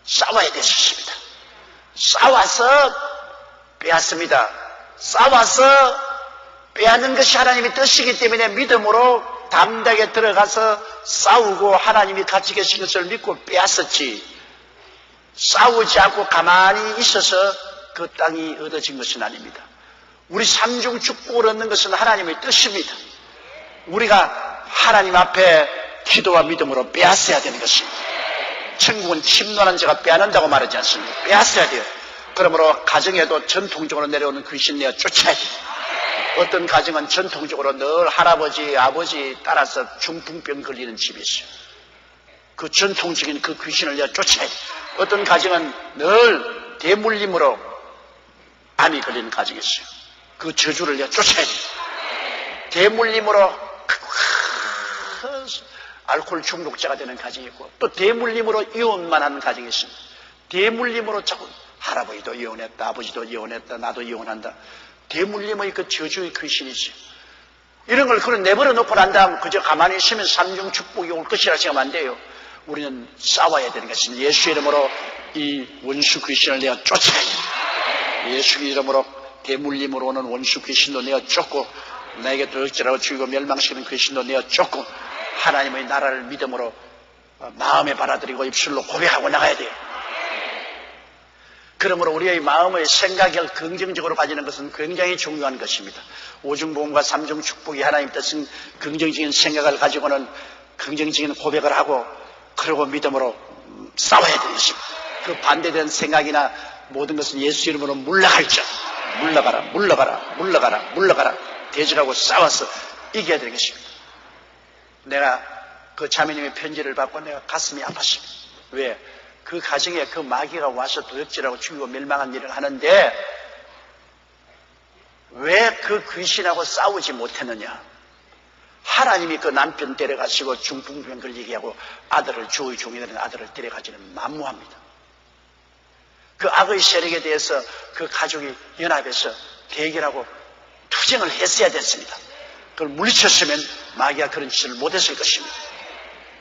싸워야 됐었습니다. 싸워서 빼앗습니다. 싸워서 빼앗는 것이 하나님의 뜻이기 때문에 믿음으로 담대하게 들어가서 싸우고 하나님이 같이 계신 것을 믿고 빼앗았지. 싸우지 않고 가만히 있어서 그 땅이 얻어진 것은 아닙니다. 우리 삼중 축복을 얻는 것은 하나님의 뜻입니다. 우리가 하나님 앞에 기도와 믿음으로 빼앗아야 되는 것입니다. 천국은 침노하는 자가 빼앗는다고 말하지 않습니다. 빼앗아야 돼요. 그러므로 가정에도 전통적으로 내려오는 귀신 내어 쫓아야 돼요. 어떤 가정은 전통적으로 늘 할아버지, 아버지 따라서 중풍병 걸리는 집이 있어요. 그 전통적인 그 귀신을 내어 쫓아야 돼요. 어떤 가정은 늘 대물림으로 암이 걸리는 가정이 있어요. 그 저주를 내어 쫓아야 돼요. 대물림으로 알코올 중독자가 되는 가정이 있고 또 대물림으로 이혼만 하는 가정이 있습니다. 대물림으로 자꾸 할아버지도 이혼했다, 아버지도 이혼했다, 나도 이혼한다. 대물림의 그 저주의 귀신이지. 이런 걸 그런 내버려 놓고 난 다음 그저 가만히 있으면 삼중 축복이 올 것이라 생각하면 안 돼요. 우리는 싸워야 되는 것입니다. 예수 이름으로 이 원수 귀신을 내어 쫓아야 돼요. 예수 이름으로 대물림으로 오는 원수 귀신도 내어 쫓고 나에게 도적질하고 죽이고 멸망시키는 귀신도 내어 쫓고 하나님의 나라를 믿음으로 마음에 받아들이고 입술로 고백하고 나가야 돼요. 그러므로 우리의 마음의 생각을 긍정적으로 가지는 것은 굉장히 중요한 것입니다. 오중복음과 삼중 축복이 하나님 뜻은 긍정적인 생각을 가지고는 긍정적인 고백을 하고 그러고 믿음으로 싸워야 되는 것입니다. 그 반대된 생각이나 모든 것은 예수 이름으로 물러갈자. 물러가라, 물러가라, 물러가라, 물러가라. 대적하고 싸워서 이겨야 되는 것입니다. 내가 그 자매님의 편지를 받고 내가 가슴이 아팠습니다. 왜? 그 가정에 그 마귀가 와서 도적질하고 죽이고 멸망한 일을 하는데 왜 그 귀신하고 싸우지 못했느냐? 하나님이 그 남편 데려가시고 중풍병 걸리게 하고 아들을 주의 종이 되는 아들을 데려가지는 만무합니다. 그 악의 세력에 대해서 그 가족이 연합해서 대결하고 투쟁을 했어야 됐습니다. 그걸 물리쳤으면 마귀가 그런 짓을 못했을 것입니다.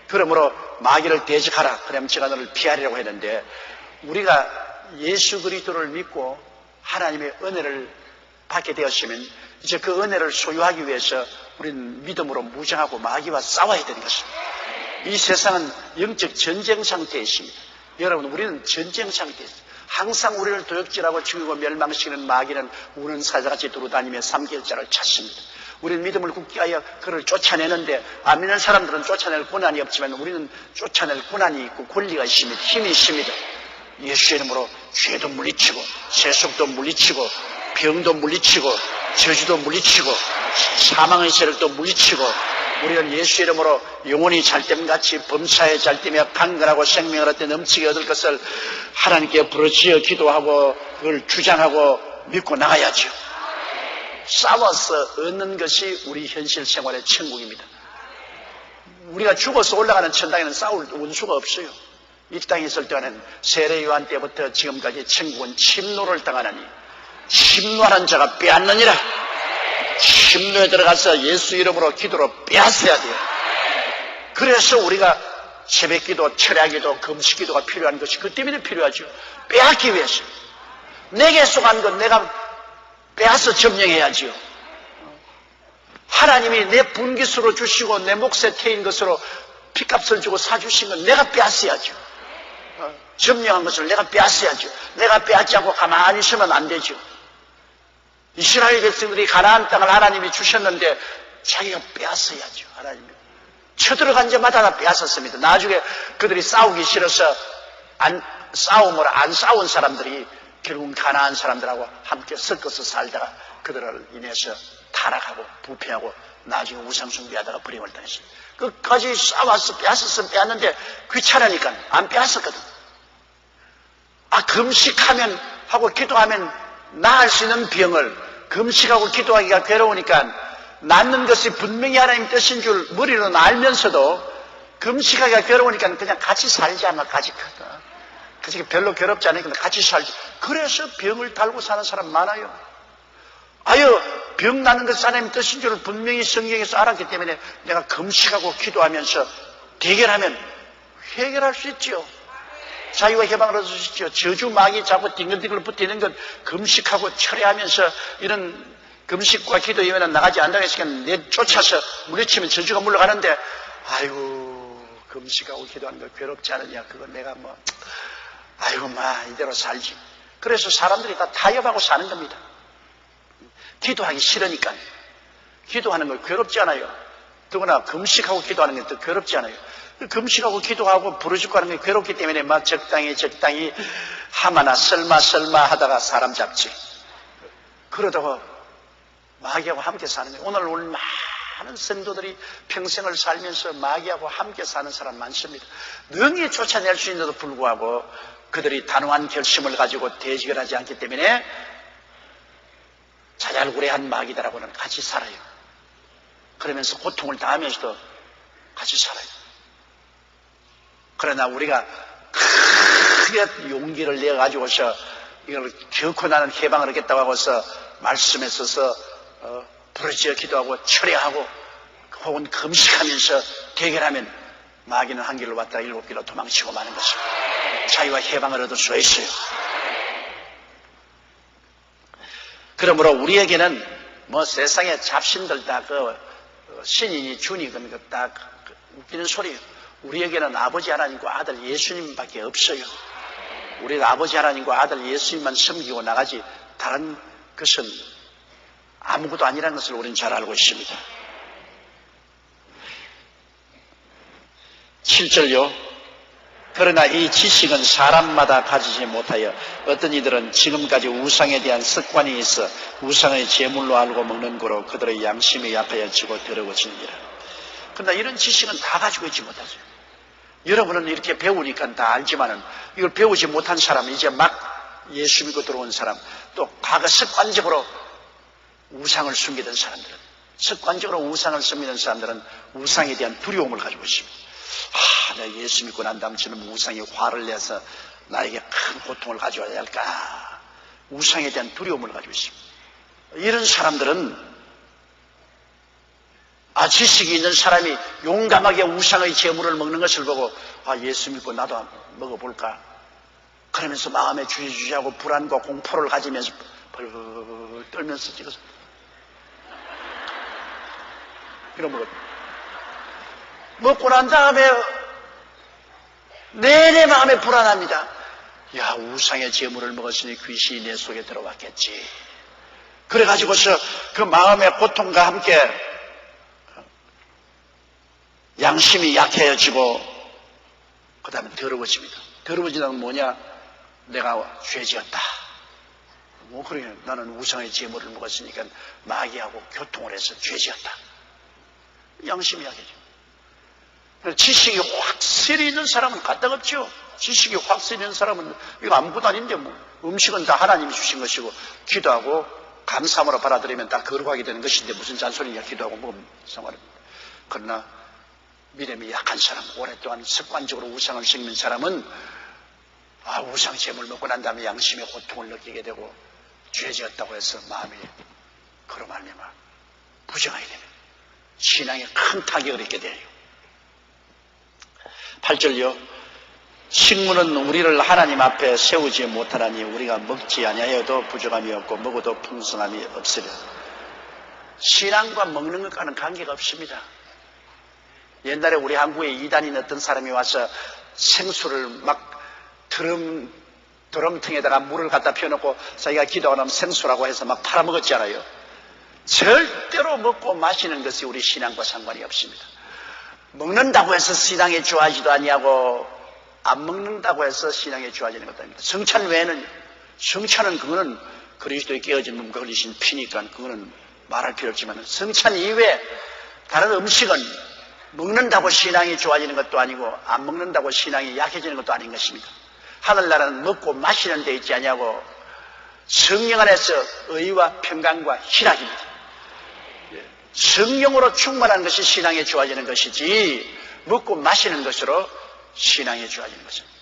그러므로 마귀를 대적하라. 그러면 제가 너를 피하리라고 했는데 우리가 예수 그리스도를 믿고 하나님의 은혜를 받게 되었으면 이제 그 은혜를 소유하기 위해서 우리는 믿음으로 무장하고 마귀와 싸워야 되는 것입니다. 이 세상은 영적 전쟁 상태에 있습니다. 여러분 우리는 전쟁 상태에 있습니다. 항상 우리를 도적질하고 죽이고 멸망시키는 마귀는 우는 사자같이 두루다니며 삼킬자를 찾습니다. 우리는 믿음을 굳게 하여 그를 쫓아내는데 안 믿는 사람들은 쫓아낼 권한이 없지만 우리는 쫓아낼 권한이 있고 권리가 있습니다. 힘이 있습니다. 예수 이름으로 죄도 물리치고 세속도 물리치고 병도 물리치고 저주도 물리치고 사망의 세력도 물리치고 우리는 예수 이름으로 영혼이 잘됨같이 범사에 잘되며 강건하고 생명을 얻되 넘치게 얻을 것을 하나님께 부르짖어 기도하고 그걸 주장하고 믿고 나가야죠. 싸워서 얻는 것이 우리 현실 생활의 천국입니다. 우리가 죽어서 올라가는 천당에는 싸울 원수가 없어요. 이 땅에 있을 때는 세례 요한 때부터 지금까지 천국은 침노를 당하나니 침노하는 자가 빼앗느니라. 침노에 들어가서 예수 이름으로 기도로 빼앗아야 돼요. 그래서 우리가 새벽기도, 철야기도, 금식기도가 필요한 것이 그 때문에 필요하죠. 빼앗기 위해서. 내게 속한 건 내가 빼앗아 점령해야지요. 하나님이 내 분깃으로 주시고 내 몫에 태인 것으로 피값을 주고 사주신 건 내가 빼앗어야죠. 점령한 것을 내가 빼앗어야죠. 내가 빼앗지 않고 가만히 있으면 안 되죠. 이스라엘 백성들이 가나안 땅을 하나님이 주셨는데 자기가 빼앗어야죠. 하나님이 쳐들어간 자마다 다 빼앗았습니다. 나중에 그들이 싸우기 싫어서 싸움을 안 싸운 사람들이 결국은 가나안 사람들하고 함께 섞어서 살다가 그들을 인해서 타락하고 부패하고 나중에 우상숭배하다가 불임을 당했습니다. 끝까지 싸워서 빼앗았으면 빼앗는데 귀찮으니까 안 빼앗았거든. 금식하면 하고 기도하면 나을 수 있는 병을 금식하고 기도하기가 괴로우니까 낫는 것이 분명히 하나님 뜻인 줄 머리로는 알면서도 금식하기가 괴로우니까 그냥 같이 살지 않나, 같이 별로 괴롭지 않으니까 같이 살지. 그래서 병을 달고 사는 사람 많아요. 병 나는 것이 하나님 뜻인 줄 분명히 성경에서 알았기 때문에 내가 금식하고 기도하면서 대결하면 해결할 수 있지요. 자유와 해방을 얻을 수 있죠. 저주 마귀 자꾸 띵글띵글 붙이는 것 금식하고 철회하면서 이런 금식과 기도 이외에는 나가지 않는다고 했으니까 내 쫓아서 물리치면 저주가 물러가는데 금식하고 기도하는 거 괴롭지 않으냐. 그건 내가 이대로 살지. 그래서 사람들이 다 타협하고 사는 겁니다. 기도하기 싫으니까. 기도하는 거 괴롭지 않아요. 더구나 금식하고 기도하는 게 더 괴롭지 않아요. 금식하고 기도하고 부르짖고 하는 게 괴롭기 때문에 적당히 하마나 설마 하다가 사람 잡지. 그러다가 마귀하고 함께 사는 거예요. 오늘 많은 성도들이 평생을 살면서 마귀하고 함께 사는 사람 많습니다. 능히 쫓아낼 수 있는데도 불구하고 그들이 단호한 결심을 가지고 대직을 하지 않기 때문에 자잘구레한 마귀들하고는 같이 살아요. 그러면서 고통을 당하면서도 같이 살아요. 그러나 우리가 크게 용기를 내가지고서 이걸 결코 나는 해방을 하겠다고 하고서 말씀에 서서 부르짖어 기도하고 철회하고 혹은 금식하면서 대결하면 마귀는 한 길로 왔다가 7길로 도망치고 마는 것입니다. 자유와 해방을 얻을 수가 있어요. 그러므로 우리에게는 세상에 잡신들 다 신이니 주니 그러니까 다 웃기는 소리예요. 우리에게는 아버지 하나님과 아들 예수님밖에 없어요. 우리가 아버지 하나님과 아들 예수님만 섬기고 나가지 다른 것은 아무것도 아니라는 것을 우리는 잘 알고 있습니다. 7절요. 그러나 이 지식은 사람마다 가지지 못하여 어떤 이들은 지금까지 우상에 대한 습관이 있어 우상의 제물로 알고 먹는 거로 그들의 양심이 약하여 지고 더러워지느니라. 그러나 이런 지식은 다 가지고 있지 못하죠. 여러분은 이렇게 배우니까 다 알지만은 이걸 배우지 못한 사람, 이제 막 예수 믿고 들어온 사람, 또 과거 습관적으로 우상을 숨기던 사람들은, 습관적으로 우상을 숨기던 사람들은 우상에 대한 두려움을 가지고 있습니다. 내가 예수 믿고 난 다음 저는 우상이 화를 내서 나에게 큰 고통을 가져와야 할까? 우상에 대한 두려움을 가지고 있습니다. 이런 사람들은 지식이 있는 사람이 용감하게 우상의 제물을 먹는 것을 보고 예수 믿고 나도 먹어볼까? 그러면서 마음에 주저주저하고 불안과 공포를 가지면서 벌벌 떨면서 찍어서 이런 먹고 난 다음에 내내 마음에 불안합니다. 우상의 제물을 먹었으니 귀신이 내 속에 들어왔겠지. 그래가지고서 그 마음의 고통과 함께 양심이 약해지고 그 다음에 더러워집니다. 더러워지는 건 뭐냐? 내가 죄지었다. 그래 나는 우상의 제물을 먹었으니까 마귀하고 교통을 해서 죄지었다. 양심이 약해져. 지식이 확실히 있는 사람은 까딱없죠. 지식이 확실히 있는 사람은 이거 아무것도 아닌데 음식은 다 하나님이 주신 것이고 기도하고 감사함으로 받아들이면 다 거룩하게 되는 것인데 무슨 잔소리냐. 기도하고 먹으면 상관없습니다. 그러나 믿음이 약한 사람, 오랫동안 습관적으로 우상을 섬기는 사람은 우상 제물 먹고 난 다음에 양심의 고통을 느끼게 되고 죄지었다고 해서 마음이 그로 말미암아 부정하게 되면 신앙에 큰 타격을 입게 돼요. 8절요. 식물은 우리를 하나님 앞에 세우지 못하나니 우리가 먹지 아니하여도 부족함이 없고 먹어도 풍성함이 없으려. 신앙과 먹는 것과는 관계가 없습니다. 옛날에 우리 한국에 이단인 어떤 사람이 와서 생수를 막 드럼통에다가 물을 갖다 피워놓고 자기가 기도하고 나면 생수라고 해서 막 팔아먹었잖아요. 절대로 먹고 마시는 것이 우리 신앙과 상관이 없습니다. 먹는다고 해서 신앙에 좋아하지도 아니하고 안 먹는다고 해서 신앙에 좋아지는 것도 아닙니다. 성찬 외에는, 성찬은 그거는 그리스도의 깨어진 몸과 흘리신 피니까 그거는 말할 필요 없지만 성찬 이외에 다른 음식은 먹는다고 신앙이 좋아지는 것도 아니고 안 먹는다고 신앙이 약해지는 것도 아닌 것입니다. 하늘나라는 먹고 마시는 데 있지 아니하고 성령 안에서 의와 평강과 희락입니다. 성령으로 충만한 것이 신앙에 좋아지는 것이지 먹고 마시는 것으로 신앙에 좋아지는 것입니다.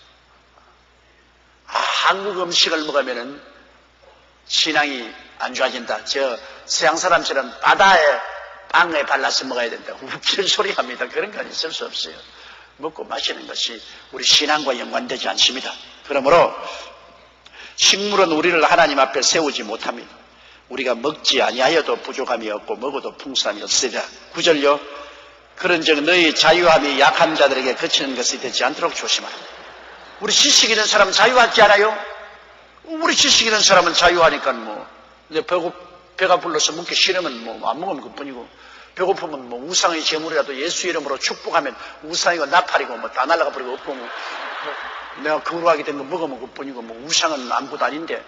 한국 음식을 먹으면 신앙이 안 좋아진다. 저 서양 사람처럼 바다에 빵에 발라서 먹어야 된다. 웃긴 소리 합니다. 그런 건 있을 수 없어요. 먹고 마시는 것이 우리 신앙과 연관되지 않습니다. 그러므로 식물은 우리를 하나님 앞에 세우지 못합니다. 우리가 먹지 아니하여도 부족함이 없고 먹어도 풍성함이 없으리라. 9절요. 그런즉 너희 자유함이 약한 자들에게 그치는 것이 되지 않도록 조심하라. 우리 지식 있는 사람은 자유하지 않아요? 우리 지식 있는 사람은 자유하니까 배가 불러서 먹기 싫으면 안 먹으면 그뿐이고 배고프면 우상의 제물이라도 예수 이름으로 축복하면 우상이고 나팔이고 다 날아가 버리고 없고 내가 거룩하게 된 거 먹으면 그뿐이고 우상은 아무것도 아닌데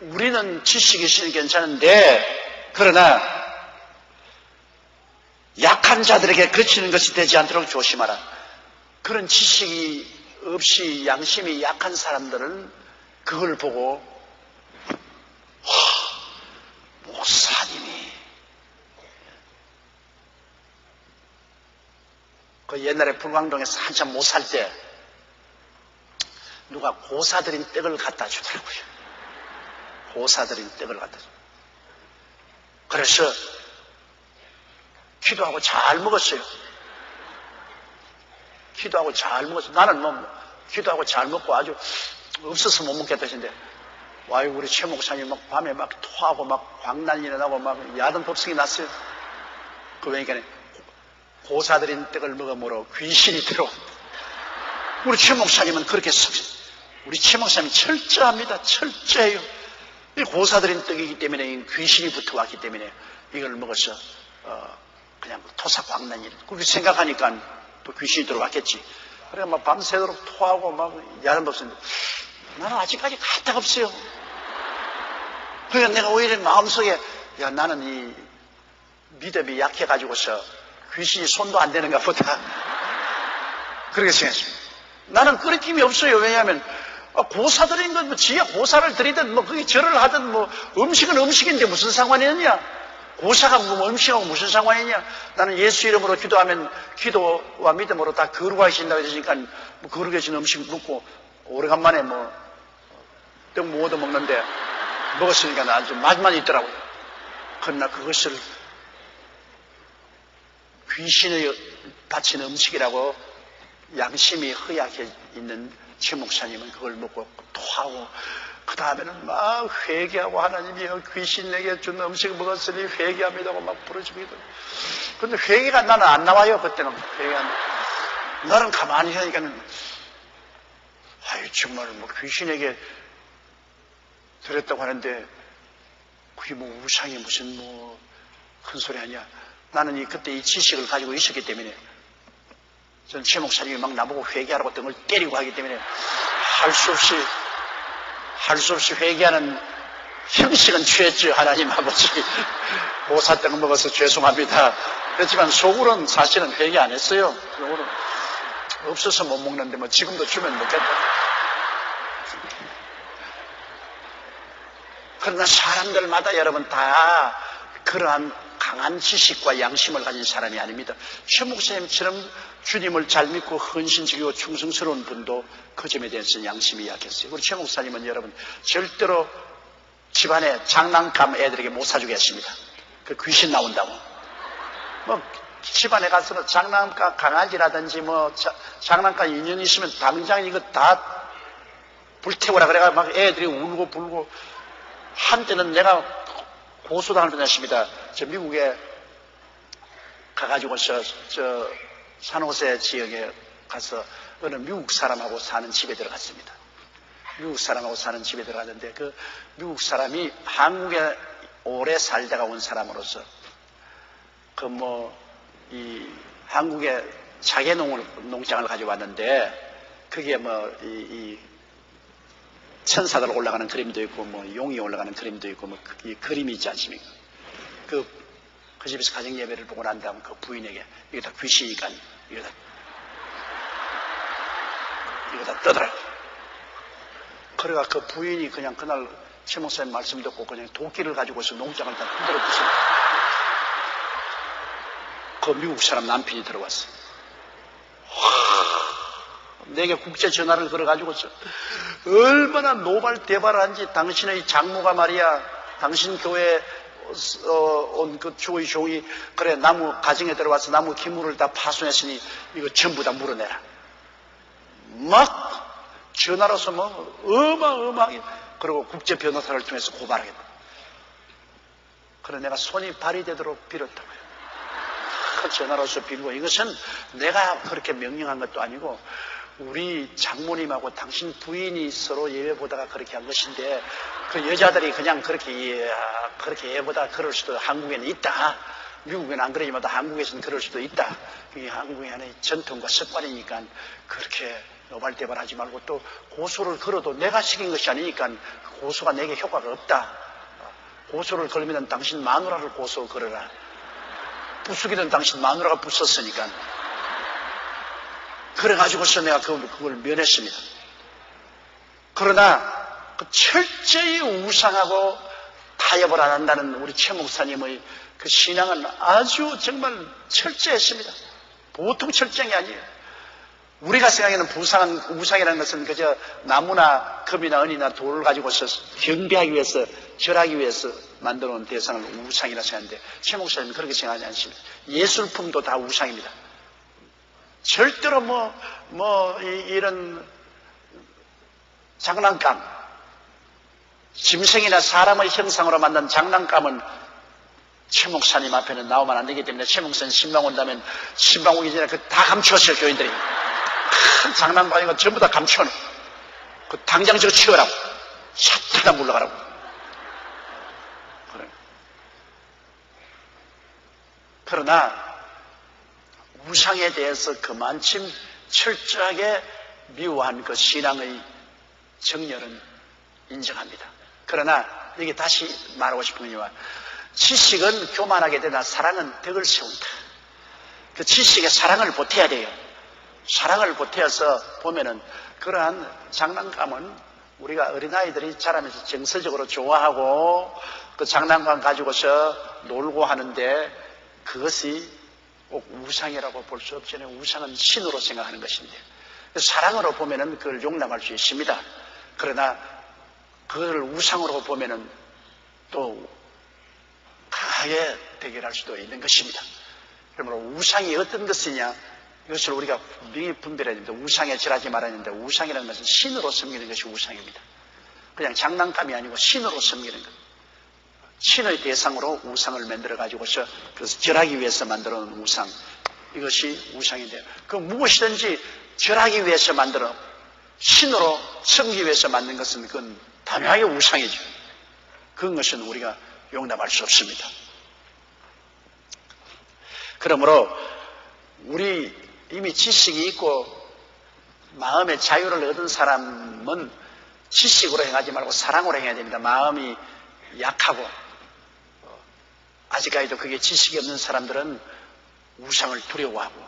우리는 지식이 있으니 괜찮은데 그러나 약한 자들에게 그치는 것이 되지 않도록 조심하라. 그런 지식이 없이 양심이 약한 사람들은 그걸 보고 목사님이 그 옛날에 불광동에서 한참 못 살 때 누가 고사들인 떡을 갖다 주더라고요. 고사들인 떡을 갖다 주. 그래서 기도하고 잘 먹었어요. 기도하고 잘 먹었어요. 나는 기도하고 잘 먹고 아주 없어서 못 먹겠다 했는데 와요 우리 최 목사님 밤에 토하고 광난이 일어나고 야단 법석이 났어요. 그러니까 고사들인 떡을 먹음으로 귀신이 들어온다. 우리 최 목사님은 그렇게 우리 최 목사님이 철저합니다. 철저해요. 이 고사들인 떡이기 때문에 귀신이 붙어왔기 때문에 이걸 먹어서 그냥 토사광난이 그렇게 생각하니까 또 귀신이 들어왔겠지. 그래 밤새도록 토하고 야단 법석인데 나는 아직까지 가딱 없어요. 그러니까 내가 오히려 마음속에 나는 이 믿음이 약해가지고서 귀신이 손도 안 대는가 보다. 그렇게 생각했습니다. 나는 그런 힘이 없어요. 왜냐하면 고사드린 건 지가 고사를 드리든 그게 절을 하든 음식은 음식인데 무슨 상관이 있냐. 고사가 음식하고 무슨 상관이 있냐. 나는 예수 이름으로 기도하면 기도와 믿음으로 다 거룩하신다고 했으니까 거룩해진 음식 먹고 오래간만에 떡 못 얻어 먹는데 먹었으니까 아주 맛만 있더라고요. 그러나 그것을 귀신의 바친 음식이라고 양심이 허약해 있는 최 목사님은 그걸 먹고 토하고 그 다음에는 회개하고 하나님이여 귀신 내게 준 음식을 먹었으니 회개합니다고 부르짖기도. 근데 회개가 나는 안 나와요. 그때는 회개가 안 나와요. 나는 가만히 하니까는 정말 귀신에게 드렸다고 하는데 그게 우상이 무슨 큰 소리 아니야. 나는 그때 이 지식을 가지고 있었기 때문에 전 최 목사님이 나보고 회개하라고 등을 때리고 하기 때문에 할 수 없이 회개하는 형식은 취했죠. 하나님 아버지 보사떡 먹어서 죄송합니다. 그렇지만 속으로는 사실은 회개 안 했어요. 속으로는 없어서 못 먹는데 지금도 주면 먹겠다. 그러나 사람들마다 여러분 다 그러한 강한 지식과 양심을 가진 사람이 아닙니다. 최 목사님처럼 주님을 잘 믿고 헌신적이고 충성스러운 분도 그 점에 대해서 양심이 약했어요. 우리 최 목사님은 여러분 절대로 집안에 장난감 애들에게 못 사주겠습니다. 그 귀신 나온다고. 뭐 집안에 가서는 장난감 강아지라든지 뭐 장난감 인연이 있으면 당장 이거 다 불태워라 그래가 막 애들이 울고 불고. 한때는 내가 고소당할 뻔했습니다. 저 미국에 가가지고서 저 산호세 지역에 가서 어느 미국 사람하고 사는 집에 들어갔습니다. 미국 사람하고 사는 집에 들어갔는데 그 미국 사람이 한국에 오래 살다가 온 사람으로서 그 뭐 이 한국에 자개 농장을 가지고 왔는데 그게 뭐 이 천사들 올라가는 그림도 있고 뭐 용이 올라가는 그림도 있고 뭐 이 그림이 있지 않습니까? 그 집에서 가정 예배를 보고 난 다음 그 부인에게 이거 다 귀신이니까 이거 다 떠들어. 그래가 그 부인이 그냥 그날 최 목사님 말씀 듣고 그냥 도끼를 가지고서 농장을 다 흔들어 부수고 그 미국 사람 남편이 들어왔어. 내게 국제 전화를 걸어가지고서 얼마나 노발대발한지 당신의 장모가 말이야 당신 교회에 온 그 종이 그래 나무 가정에 들어와서 나무 기물을 다 파손했으니 이거 전부 다 물어내라. 막 전화로서 뭐 어마어마하게 그리고 국제 변호사를 통해서 고발하겠다. 그래 내가 손이 발이 되도록 빌었다고요. 전화로서 빌고 이것은 내가 그렇게 명령한 것도 아니고 우리 장모님하고 당신 부인이 서로 예배 보다가 그렇게 한 것인데 그 여자들이 그냥 그렇게 예배 보다가 그럴 수도 한국에는 있다. 미국에는 안 그러지만 한국에서는 그럴 수도 있다. 이게 한국의 하나의 전통과 습관이니까 그렇게 노발대발하지 말고 또 고소를 걸어도 내가 시킨 것이 아니니까 고소가 내게 효과가 없다. 고소를 걸면 당신 마누라를 고소 걸어라. 부수기는 당신 마누라가 부쉈으니까. 그래가지고서 내가 그걸 면했습니다. 그러나 그 철저히 우상하고 타협을 안 한다는 우리 최 목사님의 그 신앙은 아주 정말 철저했습니다. 보통 철저한 게 아니에요. 우리가 생각하는 우상이라는 것은 그저 나무나 금이나 은이나 돌을 가지고서 경배하기 위해서 절하기 위해서 만들어 놓은 대상을 우상이라 생각하는데 최 목사님은 그렇게 생각하지 않습니다. 예술품도 다 우상입니다. 절대로 이런 장난감, 짐승이나 사람의 형상으로 만든 장난감은 최 목사님 앞에는 나오면 안 되기 때문에 최 목사님 신방 온다면 신방 오기 전에 다 감추었어요, 교인들이. 큰 장난감인 거 전부 다 감추어놓고. 당장 저거 치워라고. 샷 물러가라고. 그래. 그러나 우상에 대해서 그만큼 철저하게 미워한 그 신앙의 정렬은 인정합니다. 그러나 여기 다시 말하고 싶은 것은 지식은 교만하게 되나 사랑은 덕을 세운다. 그 지식에 사랑을 보태야 돼요. 사랑을 보태어서 보면은 그러한 장난감은 우리가 어린아이들이 자라면서 정서적으로 좋아하고 그 장난감 가지고서 놀고 하는데 그것이 꼭 우상이라고 볼 수 없잖아요. 우상은 신으로 생각하는 것인데 사랑으로 보면은 그걸 용납할 수 있습니다. 그러나 그걸 우상으로 보면은 또 강하게 대결할 수도 있는 것입니다. 그러므로 우상이 어떤 것이냐 이것을 우리가 분명히 분별해야 됩니다. 우상에 절하지 말아야 됩니다. 우상이라는 것은 신으로 섬기는 것이 우상입니다. 그냥 장난감이 아니고 신으로 섬기는 것. 신의 대상으로 우상을 만들어 가지고서 그래서 절하기 위해서 만들어 놓은 우상, 이것이 우상인데 그 무엇이든지 절하기 위해서 만들어 신으로 섬기기 위해서 만든 것은 그건 단호하게 우상이죠. 그것은 우리가 용납할 수 없습니다. 그러므로 우리 이미 지식이 있고 마음의 자유를 얻은 사람은 지식으로 행하지 말고 사랑으로 행해야 됩니다. 마음이 약하고 아직까지도 그게 지식이 없는 사람들은 우상을 두려워하고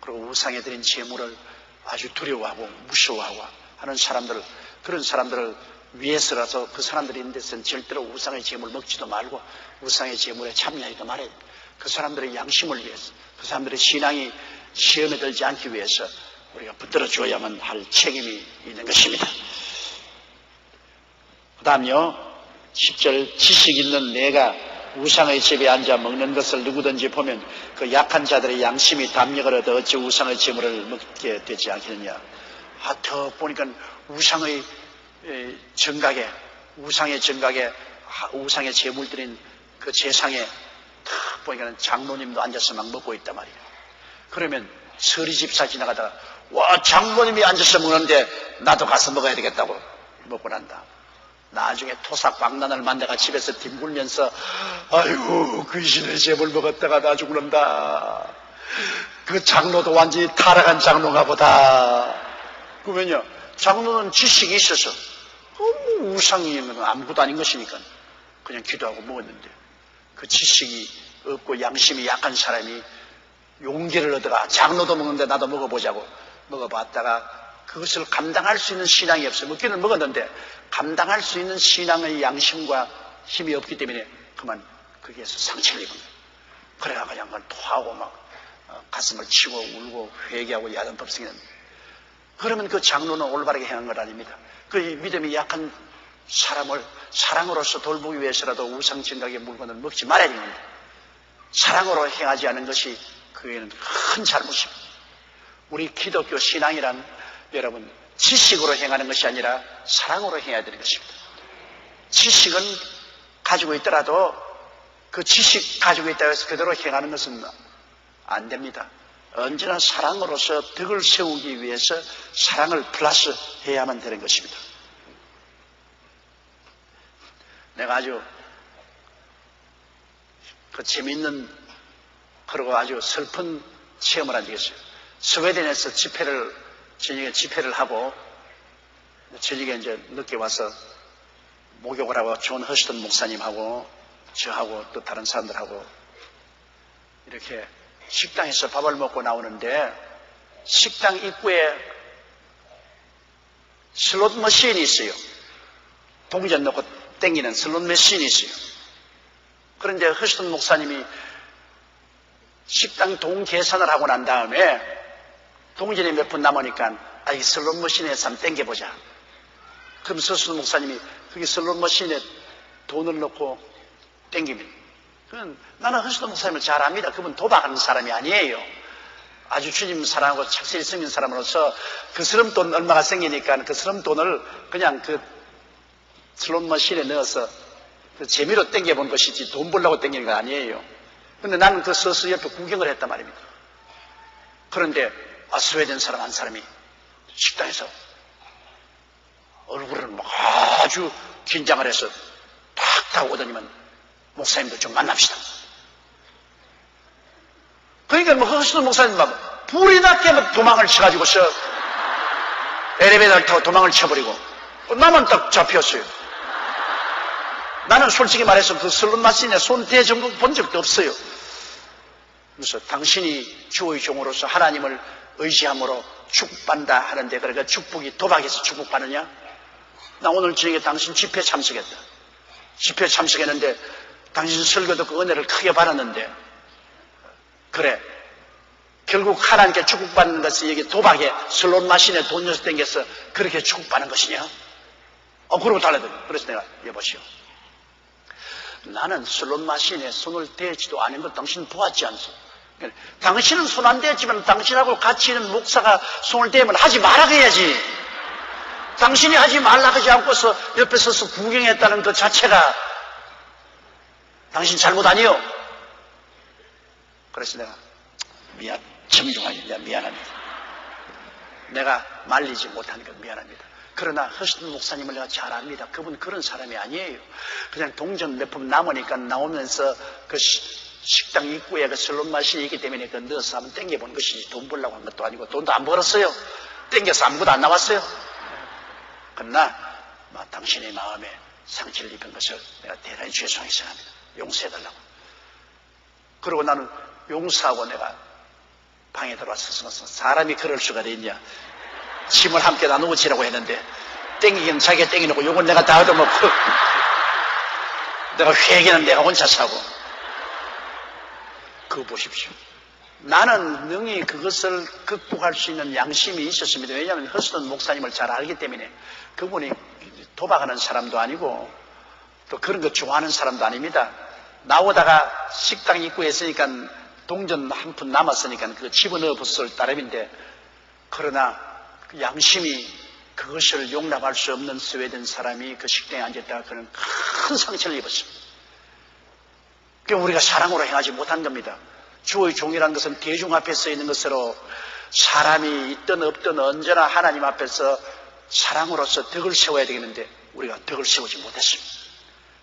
그리고 우상에 드린 재물을 아주 두려워하고 무서워하고 하는 사람들, 그런 사람들을 위해서라서 그 사람들이 있는 데서는 절대로 우상의 재물 먹지도 말고 우상의 재물에 참여하지도 말아야 됩니다. 그 사람들의 양심을 위해서, 그 사람들의 신앙이 시험에 들지 않기 위해서 우리가 붙들어 줘야만 할 책임이 있는 것입니다. 그 다음요, 10절 지식 있는 내가 우상의 집에 앉아 먹는 것을 누구든지 보면 그 약한 자들의 양심이 담력을 얻어 어찌 우상의 재물을 먹게 되지 않겠느냐. 더 보니까 우상의 정각에 우상의 재물들인 그 제상에 탁 보니까 장로님도 앉아서 막 먹고 있단 말이에요. 그러면 서리 집사 지나가다가 와 장로님이 앉아서 먹는데 나도 가서 먹어야 되겠다고 먹고 난다. 나중에 토삭박난을 만나가 집에서 뒹굴면서 아이고 귀신의 재물 먹었다가 나 죽는다. 그 장로도 완전히 타락한 장로가 보다. 그러면요 장로는 지식이 있어서 우상이 아무것도 아닌 것이니까 그냥 기도하고 먹었는데 그 지식이 없고 양심이 약한 사람이 용기를 얻어가 장로도 먹는데 나도 먹어보자고 먹어봤다가 그것을 감당할 수 있는 신앙이 없어요. 먹기는 먹었는데 감당할 수 있는 신앙의 양심과 힘이 없기 때문에 그만 거기에서 상처를 입은 거예요. 그래가 그냥 그걸 토하고 막 가슴을 치고 울고 회개하고 야단법 생겼는데 그러면 그 장로는 올바르게 행한 것 아닙니다. 그 믿음이 약한 사람을 사랑으로서 돌보기 위해서라도 우상증각의 물건을 먹지 말아야 됩니다. 사랑으로 행하지 않은 것이 그에는 큰 잘못입니다. 우리 기독교 신앙이란 여러분 지식으로 행하는 것이 아니라 사랑으로 행해야 되는 것입니다. 지식은 가지고 있더라도 그 지식 가지고 있다고 해서 그대로 행하는 것은 안 됩니다. 언제나 사랑으로서 덕을 세우기 위해서 사랑을 플러스 해야만 되는 것입니다. 내가 아주 그 재미있는 그리고 아주 슬픈 체험을 한 적이 있어요. 스웨덴에서 저녁에 집회를 하고 저녁에 이제 늦게 와서 목욕을 하고 존 허스턴 목사님하고 저하고 또 다른 사람들하고 이렇게 식당에서 밥을 먹고 나오는데 식당 입구에 슬롯 머신이 있어요. 동전 넣고 땡기는 슬롯 머신이 있어요. 그런데 허스턴 목사님이 식당 돈 계산을 하고 난 다음에 동전이 몇 푼 남으니까 이 슬롯 머신에서 한번 땡겨보자. 그럼 허스턴 목사님이 그게 슬롯 머신에 돈을 넣고 땡기면 나는 허스턴 목사님을 잘 압니다. 그분 도박하는 사람이 아니에요. 아주 주님 사랑하고 착실히 섬긴 사람으로서 그 스럼 돈 얼마가 생기니까 그 스럼 돈을 그냥 그 슬롯 머신에 넣어서 그 재미로 땡겨본 것이지 돈 벌려고 땡기는 건 아니에요. 근데 나는 그 서서 옆에 구경을 했단 말입니다. 그런데 스웨덴 사람 한 사람이 식당에서 얼굴을 막 아주 긴장을 해서 탁 오더니만 목사님도 좀 만납시다. 그러니까 허스턴 목사님 막 불이 났게 막 도망을 쳐가지고서 엘리베이터를 타고 도망을 쳐버리고 나만 딱 잡혔어요. 나는 솔직히 말해서 그 슬롯 마신에 손 대준 거 본 적도 없어요. 그래서 당신이 주의 종으로서 하나님을 의지함으로 축복받는다 하는데 그러니까 축복이 도박에서 축복받느냐? 나 오늘 저녁에 당신 집회 참석했다. 집회 참석했는데 당신 설교 듣고 은혜를 크게 받았는데 그래 결국 하나님께 축복받는 것은 여기 도박에 슬롯 마신에 돈 넣어서 땡겨서 그렇게 축복받는 것이냐? 그러고 달라들. 그래서 내가 여보시오. 나는 슬롯 마신에 손을 대지도 않은 것 당신 보았지 않소? 당신은 손 안 대지만 당신하고 같이 있는 목사가 손을 대면 하지 말라 그래야지. 당신이 하지 말라 하지 않고서 옆에 서서 구경했다는 그 자체가 당신 잘못 아니요? 그래서 내가 정중하게 미안합니다. 내가 말리지 못하니까 미안합니다. 그러나 허스턴 목사님을 내가 잘 압니다. 그분 그런 사람이 아니에요. 그냥 동전 몇 푼 남으니까 나오면서 그 식당 입구에 그 슬롯 마신이 있기 때문에 그 넣어서 한번 땡겨본 것이지 돈 벌려고 한 것도 아니고 돈도 안 벌었어요. 땡겨서 아무것도 안 나왔어요. 그러나 당신의 마음에 상처를 입은 것을 내가 대단히 죄송하게 생각합니다. 용서해달라고. 그리고 나는 용서하고 내가 방에 들어와서 사람이 그럴 수가 있냐. 짐을 함께 나누고 지라고 했는데 땡기긴 자기가 땡겨놓고 요건 내가 다 얻어먹고 내가 회개는 내가 혼자 사고 그거 보십시오. 나는 능히 그것을 극복할 수 있는 양심이 있었습니다. 왜냐하면 허스턴 목사님을 잘 알기 때문에 그분이 도박하는 사람도 아니고 또 그런 거 좋아하는 사람도 아닙니다. 나오다가 식당 입구에 있으니까 동전 한 푼 남았으니까 그거 집어넣어 볼 따름인데, 그러나 그 양심이 그것을 용납할 수 없는 스웨덴 사람이 그 식당에 앉았다가 그는 큰 상처를 입었습니다. 그러니까 우리가 사랑으로 행하지 못한 겁니다. 주의 종이라는 것은 대중 앞에 서 있는 것으로 사람이 있든 없든 언제나 하나님 앞에서 사랑으로서 덕을 세워야 되겠는데 우리가 덕을 세우지 못했습니다.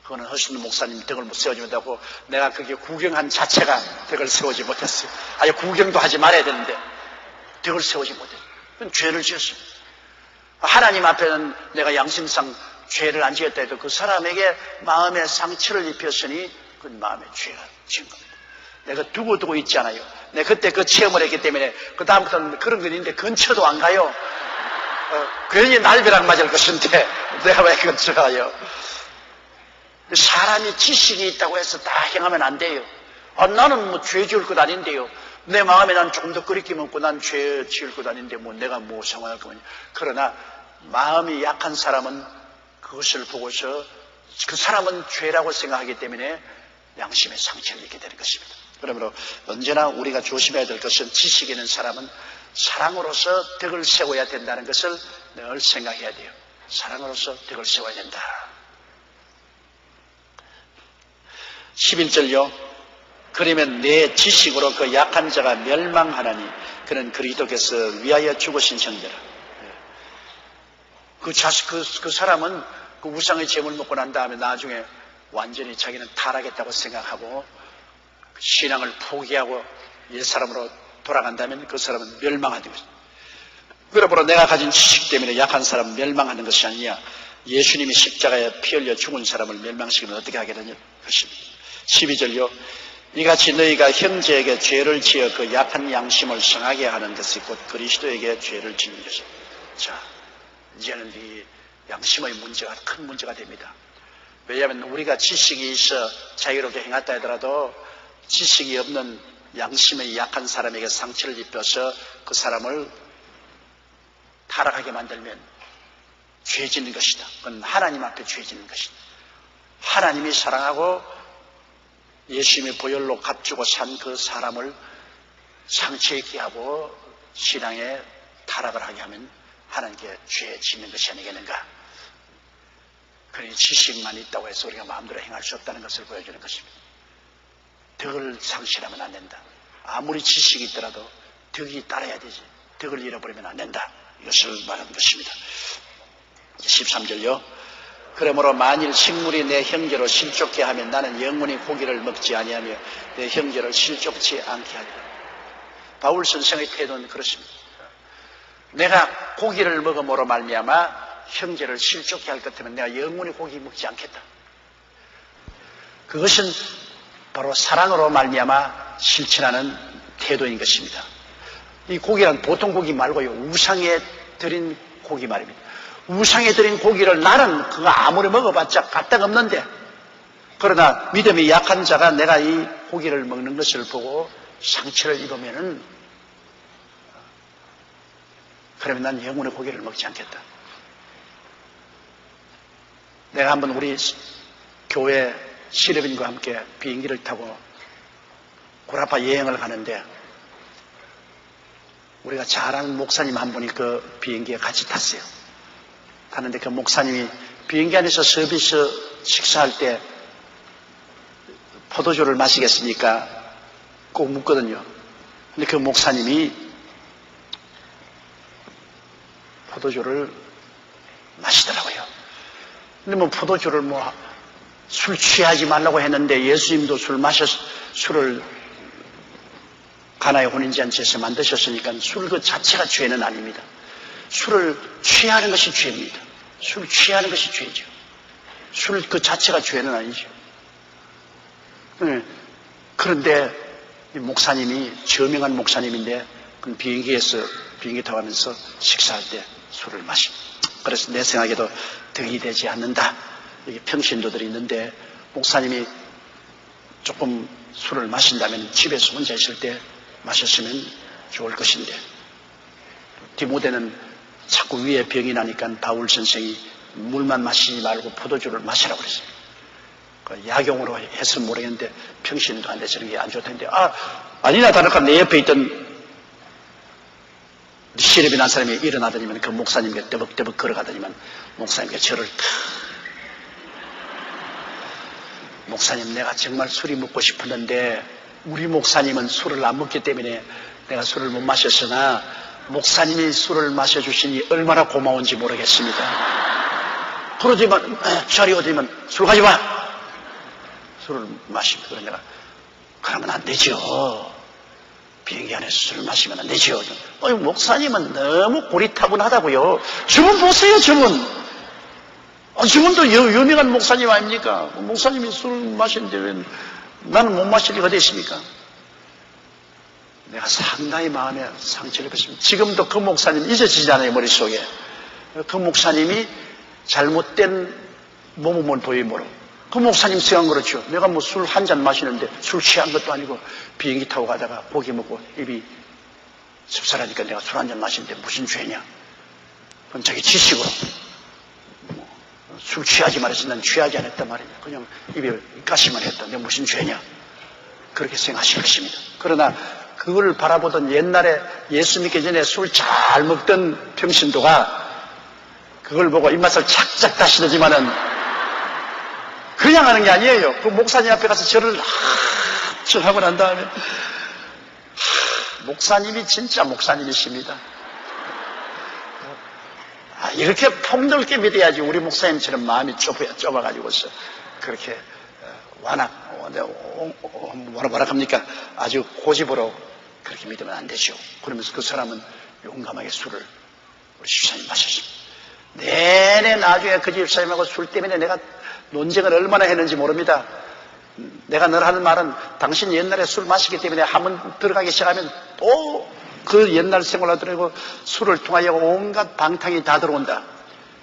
그거는 허신우 목사님 덕을 세우지 못하고 내가 그게 구경한 자체가 덕을 세우지 못했어요. 아예 구경도 하지 말아야 되는데 덕을 세우지 못했어요. 그건 죄를 지었습니다. 하나님 앞에는 내가 양심상 죄를 안 지었다 해도 그 사람에게 마음의 상처를 입혔으니 그건 마음의 죄가 지은 겁니다. 내가 두고 있지 않아요. 내가 그때 그 체험을 했기 때문에 그 다음부터는 그런 건 있는데 근처도 안 가요. 괜히 날벼락 맞을 것인데 내가 왜 근처 가요? 사람이 지식이 있다고 해서 다 행하면 안 돼요. 나는 뭐 죄 지을 것 아닌데요. 내 마음에 난 조금 더 끓이기 먹고 난 죄 지을 것 아닌데 뭐 내가 뭐 상관할 거냐. 그러나 마음이 약한 사람은 그것을 보고서 그 사람은 죄라고 생각하기 때문에 양심의 상처를 입게 되는 것입니다. 그러므로 언제나 우리가 조심해야 될 것은 지식 있는 사람은 사랑으로서 덕을 세워야 된다는 것을 늘 생각해야 돼요. 사랑으로서 덕을 세워야 된다. 11절요. 그러면 내 지식으로 그 약한 자가 멸망하나니 그는 그리스도께서 위하여 죽으신 형제라. 그 사람은 그 우상의 재물 먹고 난 다음에 나중에 완전히 자기는 타락했다고 생각하고 신앙을 포기하고 옛사람으로 돌아간다면 그 사람은 멸망하는 것입니다. 그러므로 내가 가진 지식 때문에 약한 사람은 멸망하는 것이 아니냐. 예수님이 십자가에 피 흘려 죽은 사람을 멸망시키면 어떻게 하겠느냐 것입니다. 12절요. 이같이 너희가 형제에게 죄를 지어 그 약한 양심을 상하게 하는 것이 곧 그리스도에게 죄를 짓는 것입니다. 자, 이제는 이 양심의 문제가 큰 문제가 됩니다. 왜냐하면 우리가 지식이 있어 자유롭게 행했다 하더라도 지식이 없는 양심의 약한 사람에게 상처를 입혀서 그 사람을 타락하게 만들면 죄 짓는 것이다. 그건 하나님 앞에 죄 짓는 것이다. 하나님이 사랑하고 예수님의 보혈로 값주고 산 그 사람을 상처 입게 하고 신앙에 타락을 하게 하면 하나님께 죄 짓는 것이 아니겠는가. 그러니 지식만 있다고 해서 우리가 마음대로 행할 수 없다는 것을 보여주는 것입니다. 덕을 상실하면 안 된다. 아무리 지식이 있더라도 덕이 따라야 되지. 덕을 잃어버리면 안 된다. 이것을 말하는 것입니다. 13절요. 그러므로 만일 식물이 내 형제로 실족케 하면 나는 영원히 고기를 먹지 아니하며 내 형제를 실족치 않게 하리라. 바울 선생의 태도는 그렇습니다. 내가 고기를 먹음으로 말미암아 형제를 실족케 할 것 같으면 내가 영원히 고기 먹지 않겠다. 그것은 바로 사랑으로 말미암아 실천하는 태도인 것입니다. 이 고기란 보통 고기 말고요. 우상에 드린 고기 말입니다. 우상에 드린 고기를 나는 그거 아무리 먹어봤자 까딱없는데, 그러나 믿음이 약한 자가 내가 이 고기를 먹는 것을 보고 상처를 입으면은 그러면 난 영원히 고기를 먹지 않겠다. 내가 한번 우리 교회 신입인과 함께 비행기를 타고 구라파 여행을 가는데 우리가 잘 아는 목사님 한 분이 그 비행기에 같이 탔어요. 가는데 그 목사님이 비행기 안에서 서비스 식사할 때 포도주를 마시겠습니까? 꼭 묻거든요. 근데 그 목사님이 포도주를 마시더라고요. 근데 뭐 포도주를 술 취하지 말라고 했는데 예수님도 술을 가나의 혼인잔치에서 만드셨으니까 술 그 자체가 죄는 아닙니다. 술을 취하는 것이 죄입니다. 술 취하는 것이 죄죠. 술 그 자체가 죄는 아니죠. 그런데 이 목사님이 저명한 목사님인데 그 비행기 타고 가면서 식사할 때 술을 마십니다. 그래서 내 생각에도 덕이 되지 않는다. 여기 평신도들이 있는데 목사님이 조금 술을 마신다면 집에서 혼자 있을 때 마셨으면 좋을 것인데 디모데는 자꾸 위에 병이 나니까 바울 선생이 물만 마시지 말고 포도주를 마시라고 그랬어요. 약용으로 해서 모르겠는데 평신도 안 돼 저런 게 안 좋던데 아니나 다를까 내 옆에 있던 시럽이 난 사람이 일어나더니만 그 목사님께 떠벅떠벅 걸어가더니만 목사님께 저를 목사님 내가 정말 술이 먹고 싶었는데 우리 목사님은 술을 안 먹기 때문에 내가 술을 못 마셨으나 목사님이 술을 마셔주시니 얼마나 고마운지 모르겠습니다. 그러지만 자리 어디면 술 가져와 술을 마시면 그래 내가 그러면 안 되죠. 비행기 안에서 술 마시면 안 되죠. 목사님은 너무 고리타분하다고요. 저분 보세요 저분. 저분도 유명한 목사님 아닙니까? 목사님이 술 마시는데 왜 나는 못 마실 리가 어디 있습니까? 내가 상당히 마음에 상처를 입었습니다. 지금도 그 목사님 잊어지잖아요 머릿속에. 그 목사님이 잘못된 몸을 보임으로 그 목사님 생각은 그렇죠. 내가 뭐 술 한 잔 마시는데 술 취한 것도 아니고 비행기 타고 가다가 고기 먹고 입이 섭섭하니까 내가 술 한 잔 마시는데 무슨 죄냐. 그건 자기 지식으로 술 취하지 말했어. 난 취하지 않았단 말이야. 그냥 입에 가시만 했다. 내가 무슨 죄냐. 그렇게 생각하실 것입니다. 그러나 그걸 바라보던 옛날에 예수 믿기 전에 술 잘 먹던 평신도가 그걸 보고 입맛을 착착 다시더지만은 그냥 하는 게 아니에요. 그 목사님 앞에 가서 절을 하고 난 다음에 목사님이 진짜 목사님이십니다. 이렇게 폭넓게 믿어야지 우리 목사님처럼 마음이 좁아가지고서 그렇게 뭐라 합니까? 아주 고집으로 그렇게 믿으면 안 되죠. 그러면서 그 사람은 용감하게 술을 우리 집사님 마셨습니다. 내내 나중에 그 집사님하고 술 때문에 내가 논쟁을 얼마나 했는지 모릅니다. 내가 늘 하는 말은 당신 옛날에 술 마시기 때문에 한번 들어가기 시작하면 또 그 옛날 생활을 하더라고 술을 통하여 온갖 방탕이 다 들어온다.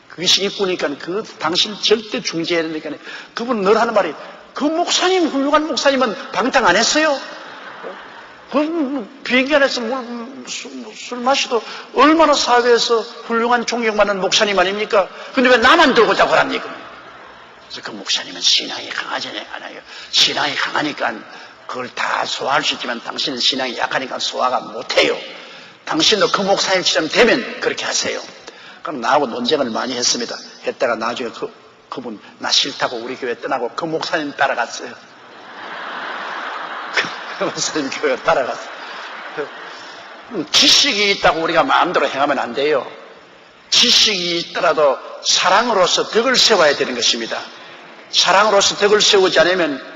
그것이 입구니까 그 당신 절대 중지해야 되니까 그분 늘 하는 말이 그 목사님 훌륭한 목사님은 방탕 안 했어요. 그 비행기 안에서 술 마시도 얼마나 사회에서 훌륭한 존경받는 목사님 아닙니까? 근데 왜 나만 들고 자고 합니까? 그래서 그 목사님은 신앙이 강하지 않아요. 신앙이 강하니까 그걸 다 소화할 수 있지만 당신은 신앙이 약하니까 소화가 못해요. 당신도 그 목사님처럼 되면 그렇게 하세요. 그럼 나하고 논쟁을 많이 했습니다. 했다가 나중에 그분 나 싫다고 우리 교회 떠나고 그 목사님 따라갔어요. 그 목사님 교회 따라갔어요. 지식이 있다고 우리가 마음대로 행하면 안 돼요. 지식이 있더라도 사랑으로서 덕을 세워야 되는 것입니다. 사랑으로서 덕을 세우지 않으면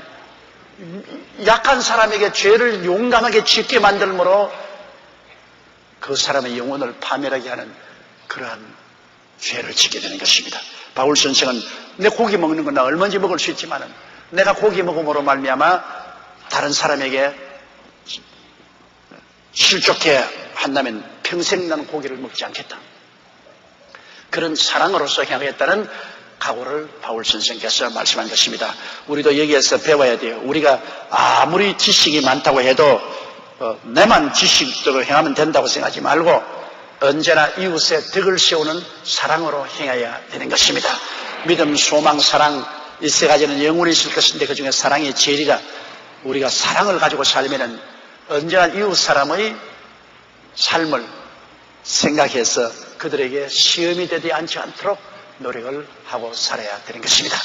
약한 사람에게 죄를 용감하게 짓게 만들므로 그 사람의 영혼을 파멸하게 하는 그러한 죄를 짓게 되는 것입니다. 바울 선생은 내 고기 먹는 건 나 얼마든지 먹을 수 있지만 내가 고기 먹음으로 말미암아 다른 사람에게 실족해 한다면 평생 나는 고기를 먹지 않겠다. 그런 사랑으로서 행하겠다는 각오를 바울 선생께서 말씀한 것입니다. 우리도 여기에서 배워야 돼요. 우리가 아무리 지식이 많다고 해도 내만 지식대로 행하면 된다고 생각하지 말고 언제나 이웃의 덕을 세우는 사랑으로 행해야 되는 것입니다. 믿음, 소망, 사랑 이 세 가지는 영원히 있을 것인데 그중에 사랑이 제일이라 우리가 사랑을 가지고 살면은 언제나 이웃 사람의 삶을 생각해서 그들에게 시험이 되지 않지 않도록 노력을 하고 살아야 되는 것입니다.